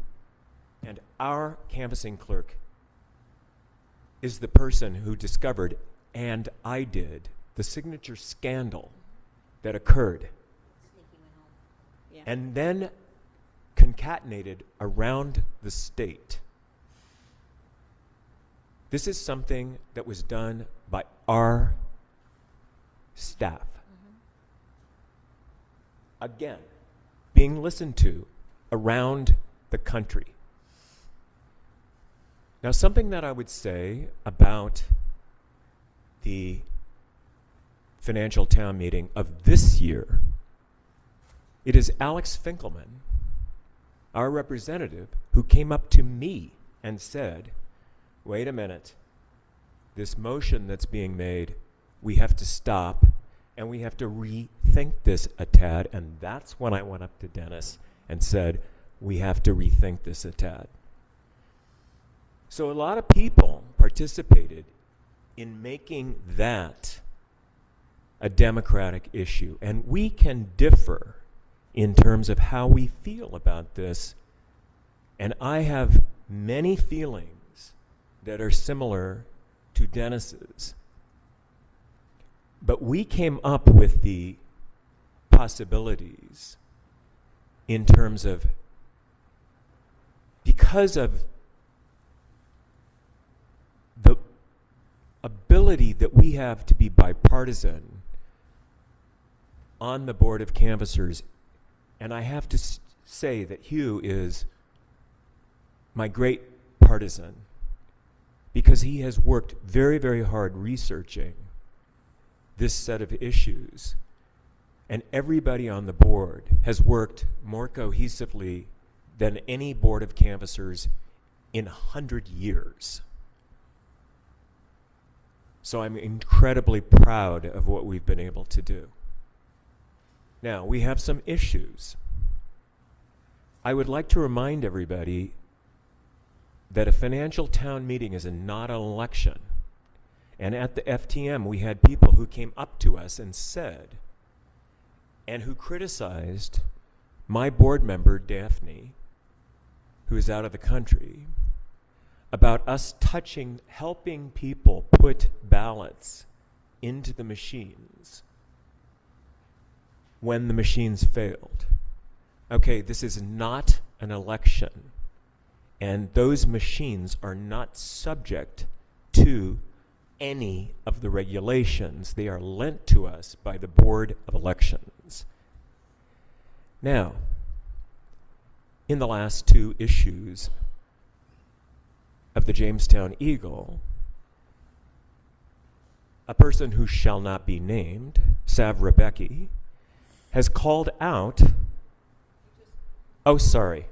And our canvassing clerk is the person who discovered, and I did, the signature scandal that occurred. And then concatenated around the state. This is something that was done by our staff. Again, being listened to around the country. Now, something that I would say about the financial town meeting of this year, it is Alex Finkelman, our representative, who came up to me and said, wait a minute, this motion that's being made, we have to stop and we have to rethink this a tad. And that's when I went up to Dennis and said, we have to rethink this a tad. So a lot of people participated in making that a democratic issue. And we can differ in terms of how we feel about this. And I have many feelings that are similar to Dennis's. But we came up with the possibilities in terms of, because of the ability that we have to be bipartisan on the Board of Canvassers. And I have to say that Hugh is my great partisan, because he has worked very, very hard researching this set of issues. And everybody on the board has worked more cohesively than any Board of Canvassers in 100 years. So I'm incredibly proud of what we've been able to do. Now, we have some issues. I would like to remind everybody that a financial town meeting is not an election. And at the FTM, we had people who came up to us and said, and who criticized my board member, Daphne, who is out of the country, about us helping people put ballots into the machines when the machines failed. Okay, this is not an election, and those machines are not subject to any of the regulations. They are lent to us by the Board of Elections. Now, in the last two issues of the Jamestown Eagle, a person who shall not be named, Sav Rebecki, has called out. Oh, sorry.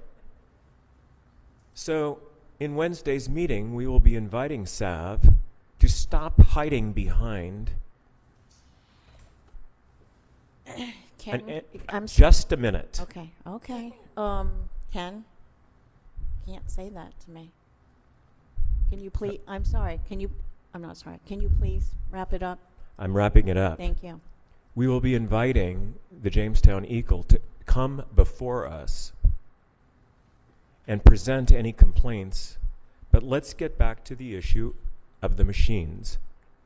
So, in Wednesday's meeting, we will be inviting Sav to stop hiding behind. I'm just a minute. Okay, okay. Ken, can't say that to me. Can you please, I'm sorry, I'm not sorry. Can you please wrap it up? I'm wrapping it up. Thank you. We will be inviting the Jamestown Eagle to come before us and present any complaints. But let's get back to the issue of the machines.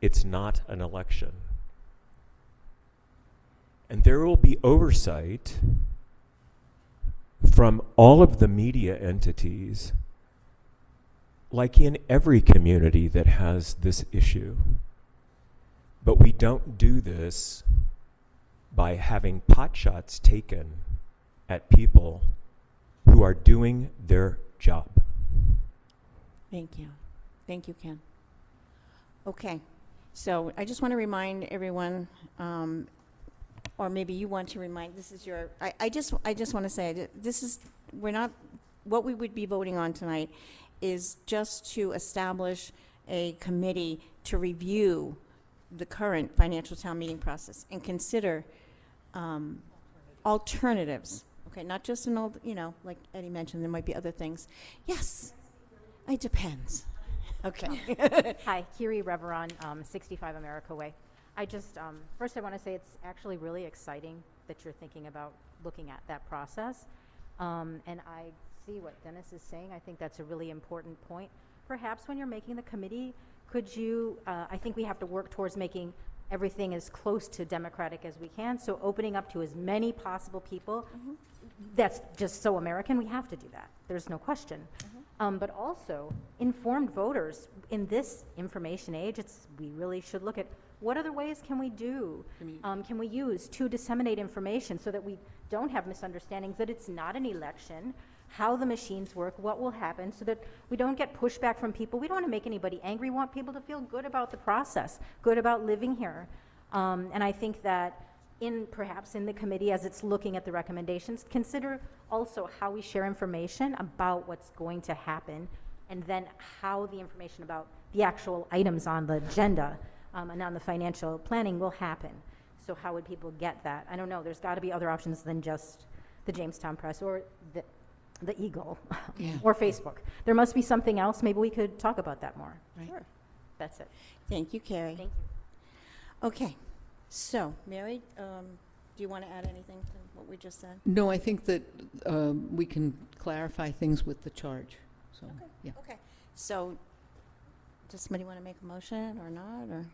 It's not an election. And there will be oversight from all of the media entities, like in every community that has this issue. But we don't do this by having pot shots taken at people who are doing their job. Thank you. Thank you, Ken. Okay, so I just want to remind everyone, or maybe you want to remind, this is your, I just want to say, that this is, we're not, what we would be voting on tonight is just to establish a committee to review the current financial town meeting process and consider alternatives. Okay, not just an old, like Eddie mentioned, there might be other things. Yes, it depends. Okay. Hi, Kiri Reveron, 65 America Way. I just, first I want to say it's actually really exciting that you're thinking about looking at that process. And I see what Dennis is saying. I think that's a really important point. Perhaps when you're making the committee, could you, I think we have to work towards making everything as close to democratic as we can. So opening up to as many possible people, that's just so American. We have to do that. There's no question. But also informed voters in this information age, we really should look at what other ways can we do, can we use to disseminate information so that we don't have misunderstandings, that it's not an election, how the machines work, what will happen, so that we don't get pushback from people. We don't want to make anybody angry. We want people to feel good about the process, good about living here. And I think that perhaps in the committee, as it's looking at the recommendations, consider also how we share information about what's going to happen, and then how the information about the actual items on the agenda and on the financial planning will happen. So how would people get that? I don't know, there's got to be other options than just the Jamestown Press or the Eagle or Facebook. There must be something else. Maybe we could talk about that more. Right. Sure. That's it. Thank you, Carrie. Thank you. Okay, so, Mary, do you want to add anything to what we just said? No, I think that we can clarify things with the charge, so, yeah. Okay, so, does somebody want to make a motion or not, or?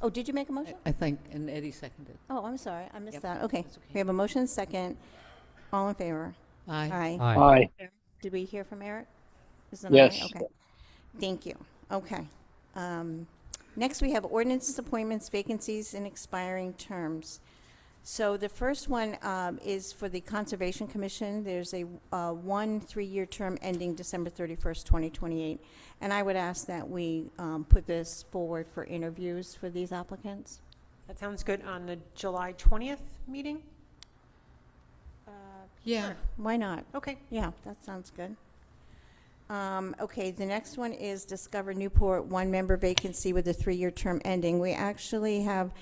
Oh, did you make a motion? I think, and Eddie seconded. Oh, I'm sorry, I missed Yep, that. Okay, that's okay. we have a motion, second. All in favor? Aye. Aye. Did we hear from Eric? Is it Yes. aye? Okay, thank you. Okay. Next, we have ordinances, appointments, vacancies, and expiring terms. So the first one is for the Conservation Commission. There's a 3-year term ending December 31st, 2028. And I would ask that we put this forward for interviews for these applicants. That sounds good. On the July 20th meeting? Yeah. Why not? Okay. Yeah, that sounds good. Okay, the next one is Discover Newport, 1-member vacancy with a 3-year term ending. We actually have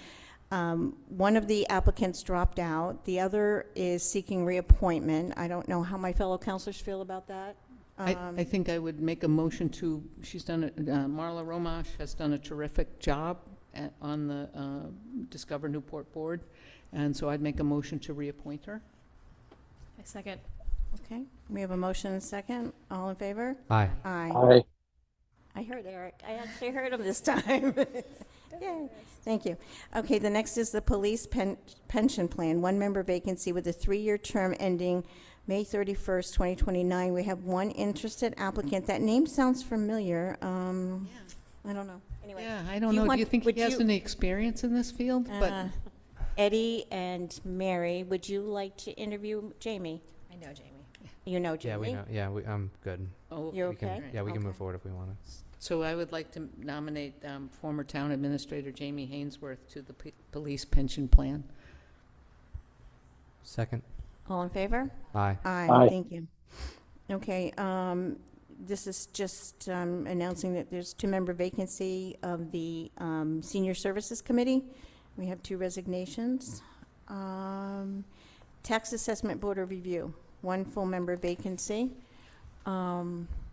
one of the applicants dropped out. The other is seeking reappointment. I don't know how my fellow counselors feel about that. I think I would make a motion to, she's done, Marla Romash has done a terrific job on the Discover Newport board, and so I'd make a motion to reappoint her. I second. Okay, we have a motion and a second. All in favor? Aye. Aye. I heard Eric. I actually heard him this time. Yay. Thank you. Okay, the next is the police pension plan, 1-member vacancy with a 3-year term ending May 31st, 2029. We have one interested applicant. That name sounds familiar. I don't know. Anyway. Yeah, I don't know. Do you think he has any experience in this field? But Eddie and Mary, would you like to interview Jamie? I know Jamie. You know Jamie? Yeah, we know. Yeah, I'm good. Oh, You're We can- okay? Yeah, we can Okay. move forward if we want to. so I would like to nominate former town administrator Jamie Hainsworth to the police pension plan. Second. All in favor? Aye. Aye, thank you. Okay, this is just announcing that there's 2-member vacancy of the Senior Services Committee. We have 2 resignations. Tax Assessment Board of Review, 1 full-member vacancy.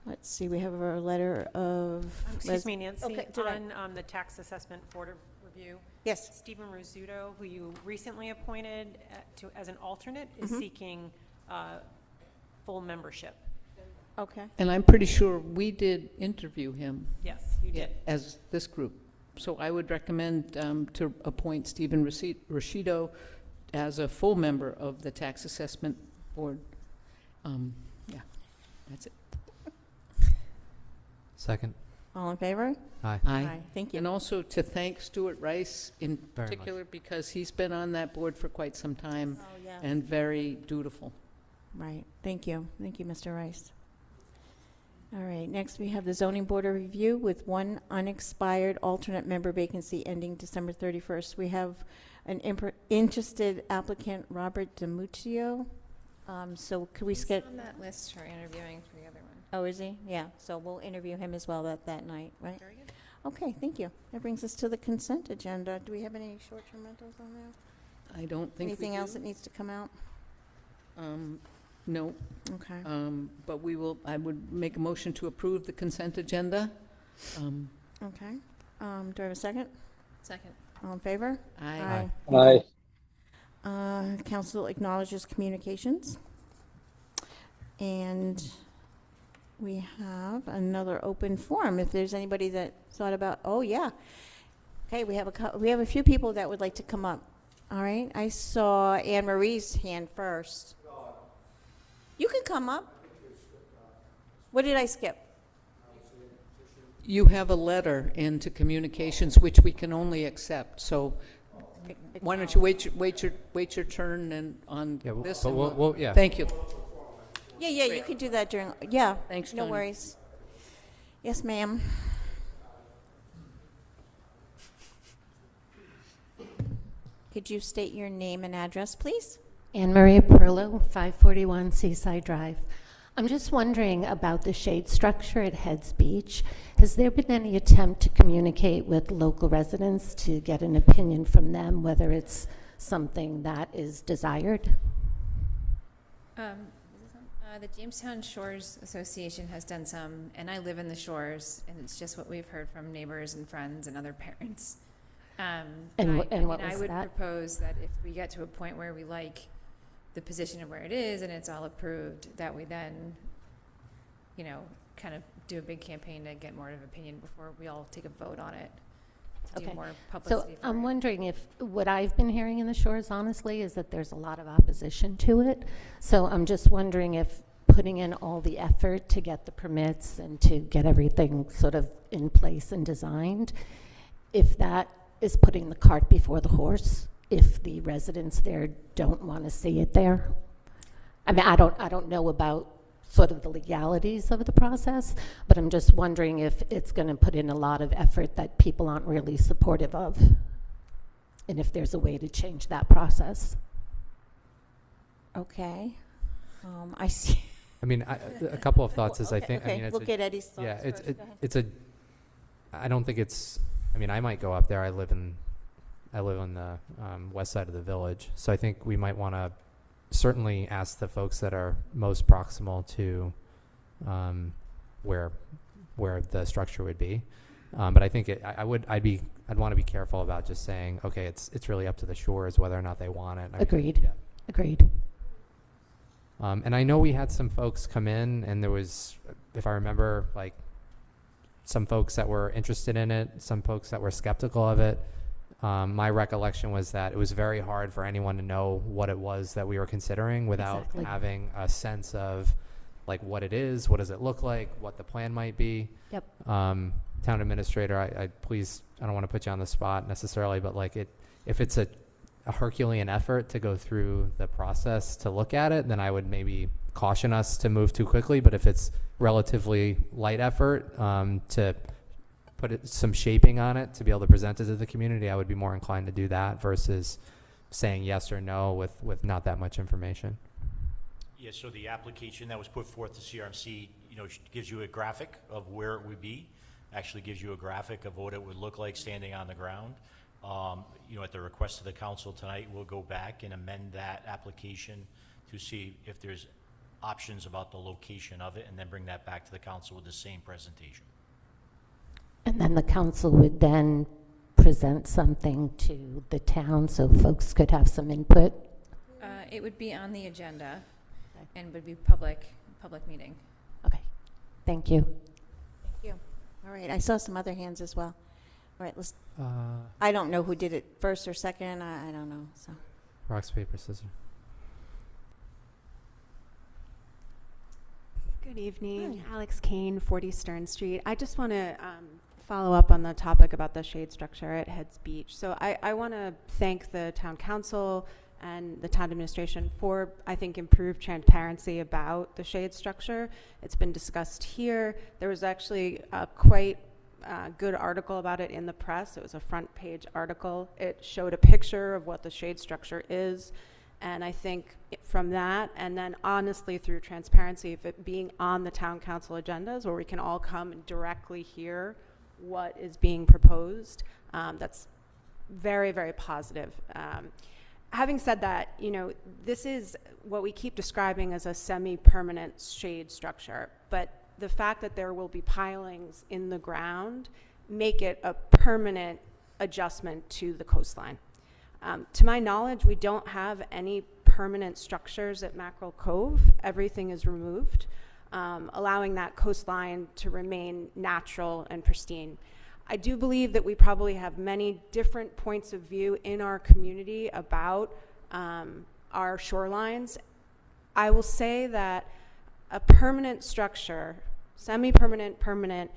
Let's see, we have our letter of... Excuse me, Nancy, Okay, did I- on the Tax Assessment Board of Review. Yes. Stephen Rizzuto, who you recently appointed as an alternate, is seeking full membership. Okay. And I'm pretty sure we did interview him. Yes, you did. As this group. So I would recommend to appoint Stephen Rashido as a full member of the Tax Assessment Board. Yeah, that's it. Second. All in favor? Aye. Aye, thank you. And also to thank Stuart Rice in Very much. particular, because he's been on that board for quite some time Oh, yeah. and very dutiful. Right, thank you. Thank you, Mr. Rice. All right, next we have the Zoning Board of Review with 1 unexpired alternate member vacancy ending December 31st. We have an interested applicant, Robert DiMuccio. So could we He's skip? on that list for interviewing for the other one. Oh, is he? Yeah, so we'll interview him as well that night, right? Very good. Okay, thank you. That brings us to the consent agenda. Do we have any short-term rentals on there? I don't think we Anything else do. that needs to come out? No, Okay. but I would make a motion to approve the consent agenda. Okay. Do I have a second? Second. All in favor? Aye. Council acknowledges communications. And we have another open forum. If there's anybody that thought about, oh, yeah. Okay, we have a few people that would like to come up. All right, I saw Anne Marie's hand first. You can come up. What did I skip? You have a letter into communications which we can only accept, so why don't you wait your turn and on Yeah, this? but and we'll yeah. Thank you. Yeah, you can do that during, yeah. Thanks, No Tony. worries. Yes, ma'am. Could you state your name and address, please? Anne Maria Perlo, 541 Seaside Drive. I'm just wondering about the shade structure at Heads Beach. Has there been any attempt to communicate with local residents to get an opinion from them, whether it's something that is desired? The Jamestown Shores Association has done some, and I live in the shores, and it's just what we've heard from neighbors and friends and other parents. And what I was would that? propose that if we get to a point where we like the position of where it is and it's all approved, that we then, kind of do a big campaign to get more of an opinion before we all take a vote on it, to do Okay. more So publicity for I'm it. wondering if, what I've been hearing in the Shores, honestly, is that there's a lot of opposition to it. So I'm just wondering if putting in all the effort to get the permits and to get everything sort of in place and designed, if that is putting the cart before the horse, if the residents there don't want to see it there. I mean, I don't know about sort of the legalities of the process, but I'm just wondering if it's going to put in a lot of effort that people aren't really supportive of, and if there's a way to change that process. Okay. I see. I mean, a couple of thoughts is I think, I Okay, mean, it's we'll a- get Eddie's thoughts yeah, first. Go ahead. it's a, I don't think it's, I mean, I might go up there. I live on the west side of the village. So I think we might want to certainly ask the folks that are most proximal to where the structure would be. But I think I'd want to be careful about just saying, okay, it's really up to the Shores whether or not they want it. I mean, Agreed. yeah. Agreed. And I know we had some folks come in, and there was, if I remember, like some folks that were interested in it, some folks that were skeptical of it. My recollection was that it was very hard for anyone to know what it was that we were considering without Exactly. having a sense of like what it is, what does it look like, what the plan might be. Yep. Town administrator, I don't want to put you on the spot necessarily, but like if it's a Herculean effort to go through the process to look at it, then I would maybe caution us to move too quickly. But if it's relatively light effort to put some shaping on it to be able to present it to the community, I would be more inclined to do that versus saying yes or no with not that much information. Yeah, so the application that was put forth to CRMC, gives you a graphic of where it would be, actually gives you a graphic of what it would look like standing on the ground. At the request of the council tonight, we'll go back and amend that application to see if there's options about the location of it, and then bring that back to the council with the same presentation. And then the council would then present something to the town so folks could have some input. It would be on the agenda and would be public meeting. Okay, thank you. Thank you. All right, I saw some other hands as well. All right, let's, I don't know who did it first or second, I don't know, so. Rocks, paper, scissors. Good evening, Alex Kane, 40 Stern Street. I just want to follow up on the topic about the shade structure at Heads Beach. So I want to thank the town council and the town administration for, I think, improved transparency about the shade structure. It's been discussed here. There was actually a quite good article about it in the press. It was a front page article. It showed a picture of what the shade structure is. And I think from that, and then honestly through transparency, if it being on the town council agendas where we can all come and directly hear what is being proposed, that's very, very positive. Having said that, this is what we keep describing as a semi-permanent shade structure, but the fact that there will be pilings in the ground make it a permanent adjustment to the coastline. To my knowledge, we don't have any permanent structures at Mackerel Cove. Everything is removed, allowing that coastline to remain natural and pristine. I do believe that we probably have many different points of view in our community about our shorelines. I will say that a permanent structure, semi-permanent, permanent,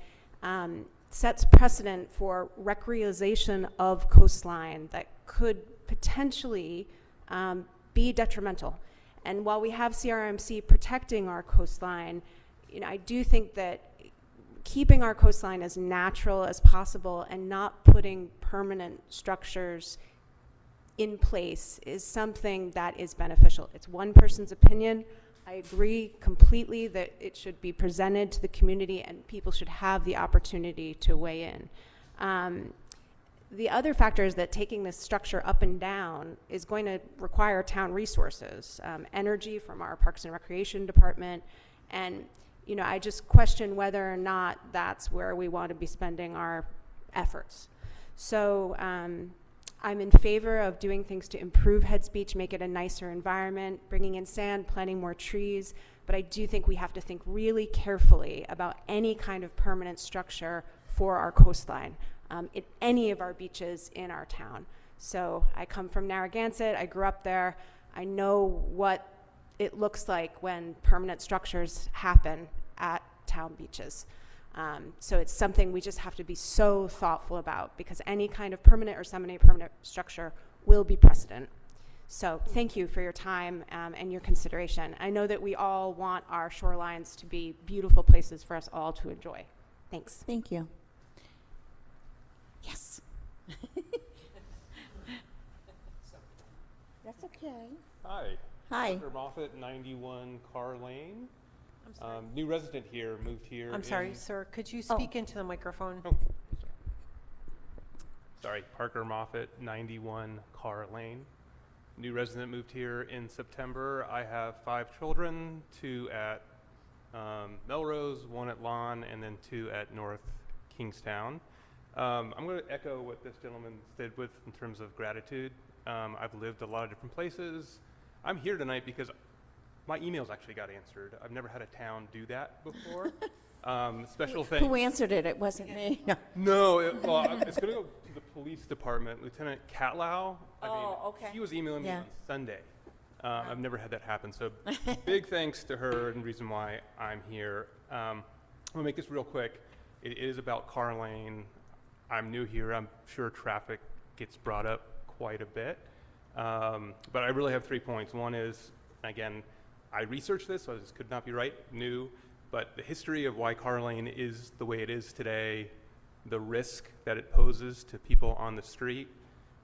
sets precedent for recreation of coastline that could potentially be detrimental. And while we have CRMC protecting our coastline, I do think that keeping our coastline as natural as possible and not putting permanent structures in place is something that is beneficial. It's one person's opinion. I agree completely that it should be presented to the community and people should have the opportunity to weigh in. The other factor is that taking this structure up and down is going to require town resources, energy from our Parks and Recreation Department, and I just question whether or not that's where we want to be spending our efforts. So I'm in favor of doing things to improve Heads Beach, make it a nicer environment, bringing in sand, planting more trees, but I do think we have to think really carefully about any kind of permanent structure for our coastline. At any of our beaches in our town. So I come from Narragansett, I grew up there, I know what it looks like when permanent structures happen at town beaches. So it's something we just have to be so thoughtful about because any kind of permanent or semi-permanent structure will be precedent. So thank you for your time and your consideration. I know that we all want our shorelines to be beautiful places for us all to enjoy. Thanks. Thank you. Yes. That's okay. Hi. Hi. Dr. Moffett, 91 Carr Lane. New resident here, moved here. I'm sorry, sir, could you speak into the microphone? Oh, sorry, Parker Moffett, 91 Carr Lane. New resident, moved here in September. I have 5 children, 2 at Melrose, 1 at Lon, and then 2 at North Kingstown. I'm going to echo what this gentleman said with in terms of gratitude. I've lived a lot of different places. I'm here tonight because my emails actually got answered. I've never had a town do that before. Special thanks. Who answered it? It wasn't me. No, it's going to go to the police department. Lieutenant Catlow. Okay. She was emailing me Yeah. on Sunday. I've never had that happen. So big thanks to her and the reason why I'm here. I'm going to make this real quick. It is about Carr Lane. I'm new here. I'm sure traffic gets brought up quite a bit. But I really have 3 points. One is, again, I researched this, so this could not be right, new, but the history of why Carr Lane is the way it is today, the risk that it poses to people on the street,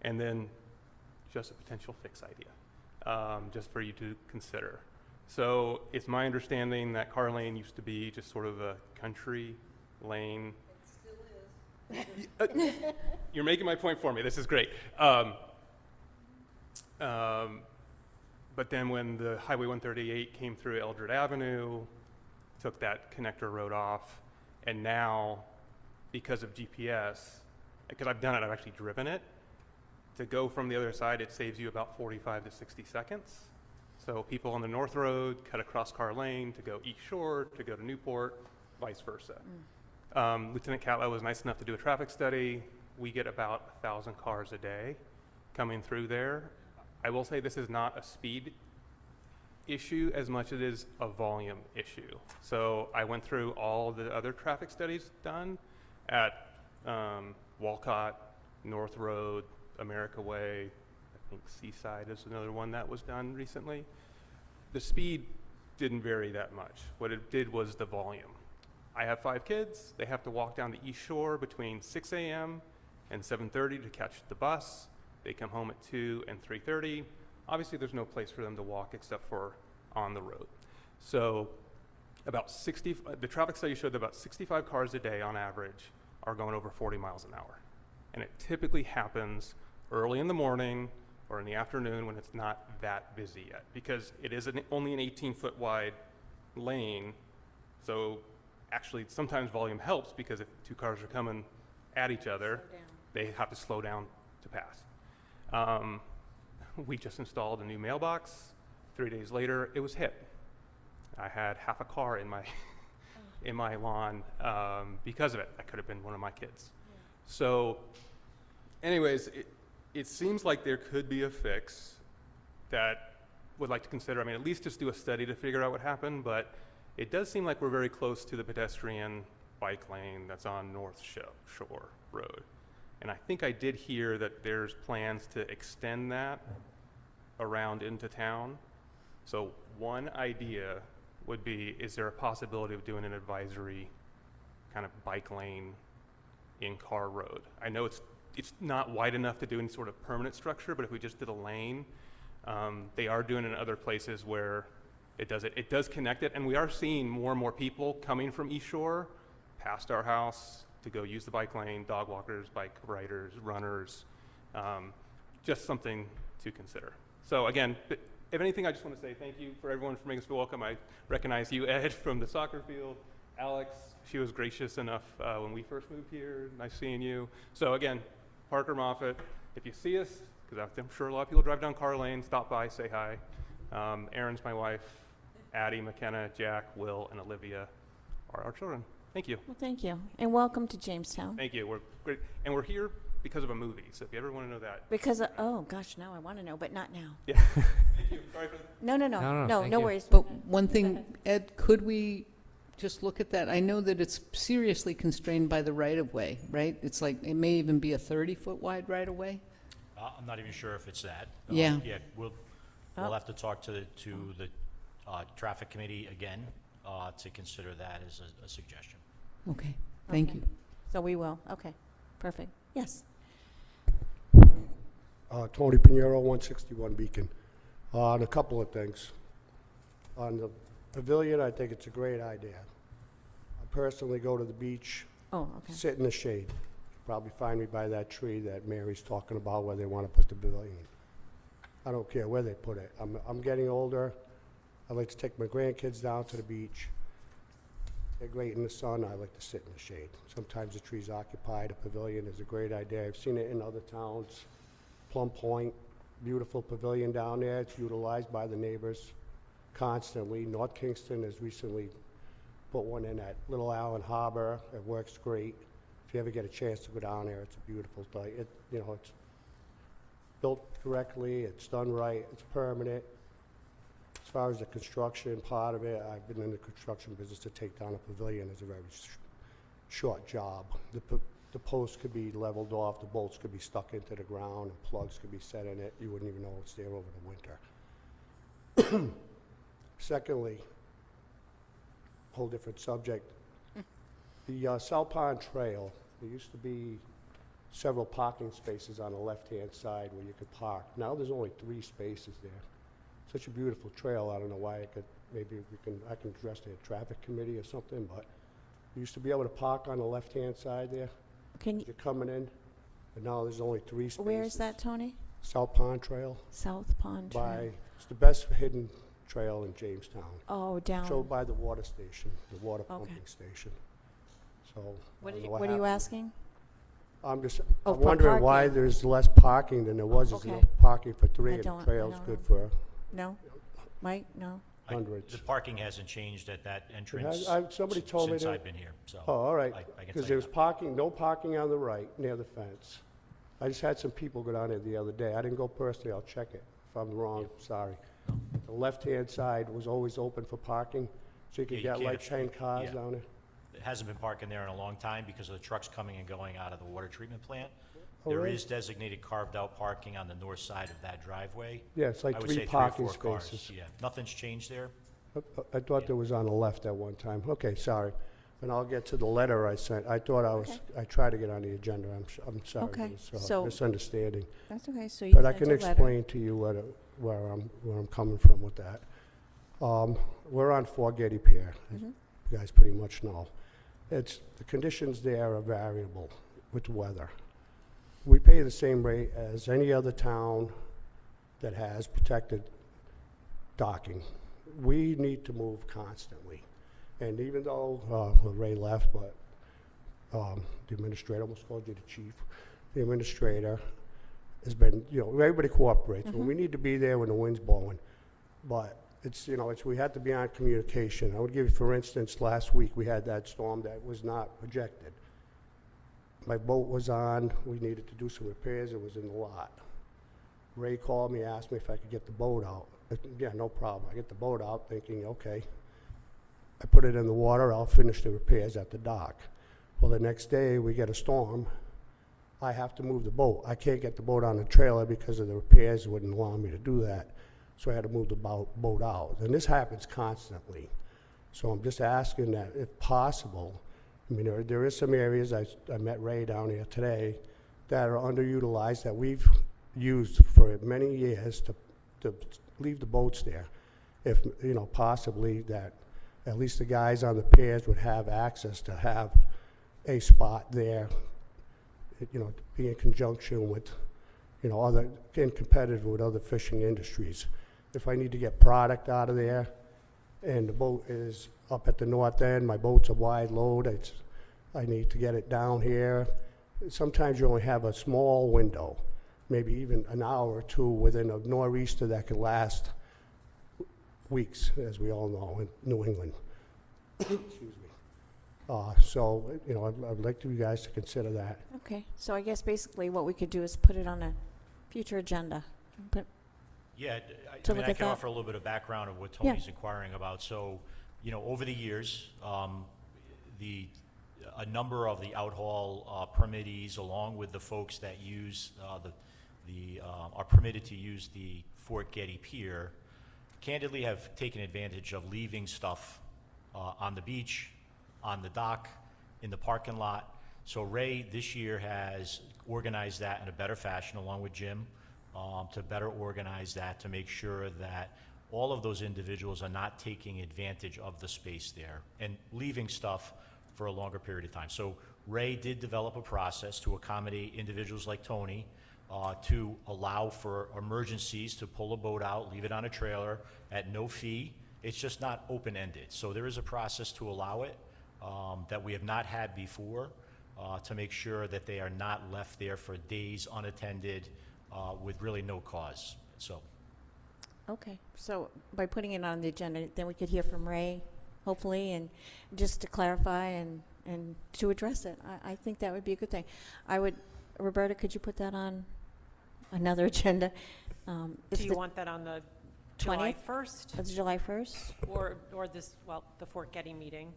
and then just a potential fix idea, just for you to consider. So it's my understanding that Carr Lane used to be just sort of a country lane. You're making my point for me. This is great. But then when the Highway 138 came through Eldred Avenue, took that connector road off, and now, because of GPS, because I've done it, I've actually driven it, to go from the other side, it saves you about 45 to 60 seconds. So people on the North Road cut across Carr Lane to go East Shore, to go to Newport, vice versa. Lieutenant Catlow was nice enough to do a traffic study. We get about 1,000 cars a day coming through there. I will say this is not a speed issue as much as it is a volume issue. So I went through all the other traffic studies done at Walcott, North Road, America Way, I think Seaside is another one that was done recently. The speed didn't vary that much. What it did was the volume. I have 5 kids. They have to walk down the East Shore between 6 a.m. and 7:30 to catch the bus. They come home at 2 and 3:30. Obviously, there's no place for them to walk except for on the road. So about the traffic study showed that about 65 cars a day on average are going over 40 miles an hour. And it typically happens early in the morning or in the afternoon when it's not that busy yet, because it is only an 18-foot wide lane. So actually, sometimes volume helps because if 2 cars are coming at each other, they have to slow down to pass. We just installed a new mailbox. 3 days later, it was hit. I had half a car in my in my lawn because of it. That could have been one of my kids. So, anyways, it seems like there could be a fix that would like to consider. I mean, at least just do a study to figure out what happened. But it does seem like we're very close to the pedestrian bike lane that's on North Shore Road. And I think I did hear that there's plans to extend that around into town. So one idea would be, is there a possibility of doing an advisory kind of bike lane in Carr Road? I know it's it's not wide enough to do any sort of permanent structure, but if we just did a lane, they are doing it in other places where it does connect it, and we are seeing more and more people coming from East Shore past our house to go use the bike lane, dog walkers, bike riders, runners, just something to consider. So again, if anything, I just want to say thank you for everyone for making us feel welcome. I recognize you, Ed, from the soccer field. Alex, she was gracious enough when we first moved here. Nice seeing you. So again, Parker Moffett, if you see us, because I'm sure a lot of people drive down Car Lane, stop by, say hi. Erin's my wife. Addie, McKenna, Jack, Will, and Olivia are our children. Thank you. Well, thank you. And welcome to Jamestown. Thank you. We're great. And we're here because of a movie. So if you ever want to know that. Because, oh gosh, now I want to know, but not now. Yeah. Thank you. Sorry for No worries. But one thing, Ed, could we just look at that? I know that it's seriously constrained by the right-of-way, right? It's like, it may even be a 30-foot wide right-of-way? I'm not even sure if it's that. Yeah. Yeah, we'll have to talk to the traffic committee again to consider that as a suggestion. Okay, thank you. So we will. Okay, perfect. Yes. Tony Pinheiro, 161 Beacon. On a couple of things. On the pavilion, I think it's a great idea. I personally go to the beach, sit in the shade. Probably find me by that tree that Mary's talking about where they want to put the pavilion. I don't care where they put it. I'm getting older. I like to take my grandkids down to the beach. They're great in the sun. I like to sit in the shade. Sometimes the tree's occupied. A pavilion is a great idea. I've seen it in other towns. Plum Point, beautiful pavilion down there. It's utilized by the neighbors constantly. North Kingston has recently put one in at Little Allen Harbor. It works great. If you ever get a chance to go down there, it's a beautiful thing. It's built correctly. It's done right. It's permanent. As far as the construction part of it, I've been in the construction business. To take down a pavilion is a very short job. The posts could be leveled off, the bolts could be stuck into the ground, and plugs could be set in it. You wouldn't even know it's there over the winter. Secondly, whole different subject. The South Pond Trail, there used to be several parking spaces on the left-hand side where you could park. Now there's only 3 spaces there. Such a beautiful trail. I don't know why I can address the traffic committee or something, but you used to be able to park on the left-hand side there. You're coming in, but now there's only 3 spaces. Where is that, Tony? South Pond Trail. South Pond Trail. It's the best hidden trail in Jamestown. Oh, down. Showed by the water station, the water pumping station. So. What are you asking? I'm just, Oh, I'm for wondering why parking. there's less parking than there was. There's Okay. enough parking for 3 I and the don't trail's know. good for No? Mike, no? hundreds. The parking hasn't changed at that It entrance has- somebody told me since that- I've been here, so. Oh, all right, I can because tell you there's parking, no parking on the right near the fence. I just had some people go down there the other day. I didn't go personally, I'll check it. If I'm wrong, sorry. The left-hand side was always open for parking, so you Yeah, could you get can't like obstruct- 10 cars yeah. down there. It hasn't been parking there in a long time because of the trucks coming and going out of the water treatment plant. Oh, There really? is designated carved-out parking on the north side of that driveway. Yeah, it's like I would 3 say 3 or parking 4 cars. spaces. Yeah, nothing's changed there. I thought there was on the left at one time. Okay, sorry. And I'll get to the letter I sent. I thought I tried to get on the agenda. I'm sorry. Okay, It was so- a misunderstanding. That's okay, so you But I sent can a letter. explain to you where I'm coming from with that. We're on Fort Getty Pier, as Mhm. you guys pretty much know. The conditions there are variable with the weather. We pay the same rate as any other town that has protected docking. We need to move constantly. And even though, Ray left, but the administrator, almost called you the chief, the administrator has been, everybody cooperates. Mhm. We need to be there when the wind's blowing. But we had to be on communication. I would give you, for instance, last week we had that storm that was not projected. My boat was on, we needed to do some repairs, it was in the lot. Ray called me, asked me if I could get the boat out. Yeah, no problem. I get the boat out thinking, okay. I put it in the water, I'll finish the repairs at the dock. Well, the next day we get a storm. I have to move the boat. I can't get the boat on the trailer because of the repairs wouldn't allow me to do that. So I had to move the boat out. And this happens constantly. So I'm just asking that if possible, there is some areas, I met Ray down here today, that are underutilized that we've used for many years to leave the boats there. If, you know, possibly that at least the guys on the piers would have access to have a spot there, you know, be in conjunction with, you know, other, getting competitive with other fishing industries. If I need to get product out of there and the boat is up at the north end, my boat's a wide load, I need to get it down here. Sometimes you only have a small window, maybe even an hour or two within a nor'easter that could last weeks, as we all know, in New England. Excuse me. So, you know, I'd like you guys to consider that. Okay, so I guess basically what we could do is put it on a future agenda. But Yeah, To I mean, look I at can that? offer a little bit of background of what Yeah. Tony's inquiring about. So, you know, over the years, a number of the outhaul permittees, along with the folks that use are permitted to use the Fort Getty Pier, candidly have taken advantage of leaving stuff on the beach, on the dock, in the parking lot. So Ray this year has organized that in a better fashion, along with Jim, to better organize that, to make sure that all of those individuals are not taking advantage of the space there and leaving stuff for a longer period of time. So Ray did develop a process to accommodate individuals like Tony, to allow for emergencies to pull a boat out, leave it on a trailer at no fee. It's just not open-ended. So there is a process to allow it that we have not had before, to make sure that they are not left there for days unattended with really no cause. So. okay, so by putting it on the agenda, then we could hear from Ray, hopefully, and just to clarify and to address it. I think that would be a good thing. Roberta, could you put that on another agenda? Do you want that on the July 1st? It's July 1st? Or this, well, the Fort Getty meeting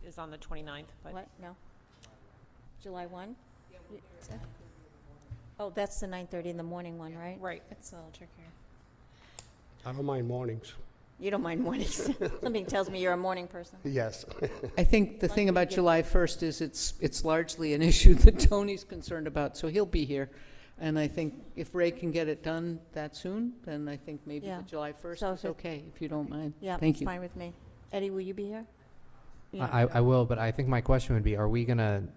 is on the 29th, but. What? No? July 1? Oh, that's the 9:30 in the morning one, right? Right. It's a little trickier. I don't mind mornings. You don't mind mornings. Something tells me you're a morning person. Yes. I think the thing about July 1st is it's largely an issue that Tony's concerned about, so he'll be here. And I think if Ray can get it done that soon, then I think maybe Yeah. the July 1st So is okay, if you don't mind. Yeah, Thank it's you. fine with me. Eddie, will you be here? I will, but I think my question would be, are we gonna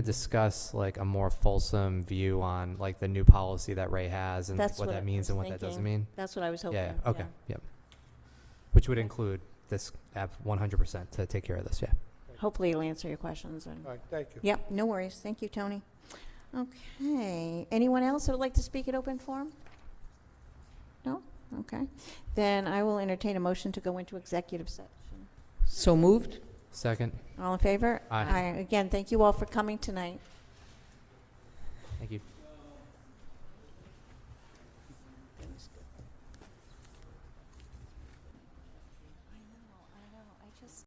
discuss like a more fulsome view on like the new policy that Ray has and That's what what I that means was and what that doesn't thinking. mean? That's what I was hoping. Yeah, okay, yeah. yep. Which would include this app 100% to take care of this, yeah. Hopefully it'll answer your questions. All right, thank you. Yep, no worries. Thank you, Tony. Okay. Anyone else that would like to speak at open forum? No? Okay. Then I will entertain a motion to go into executive session. So moved? Second, All in favor? Aye. Again, thank you all for coming tonight. thank you.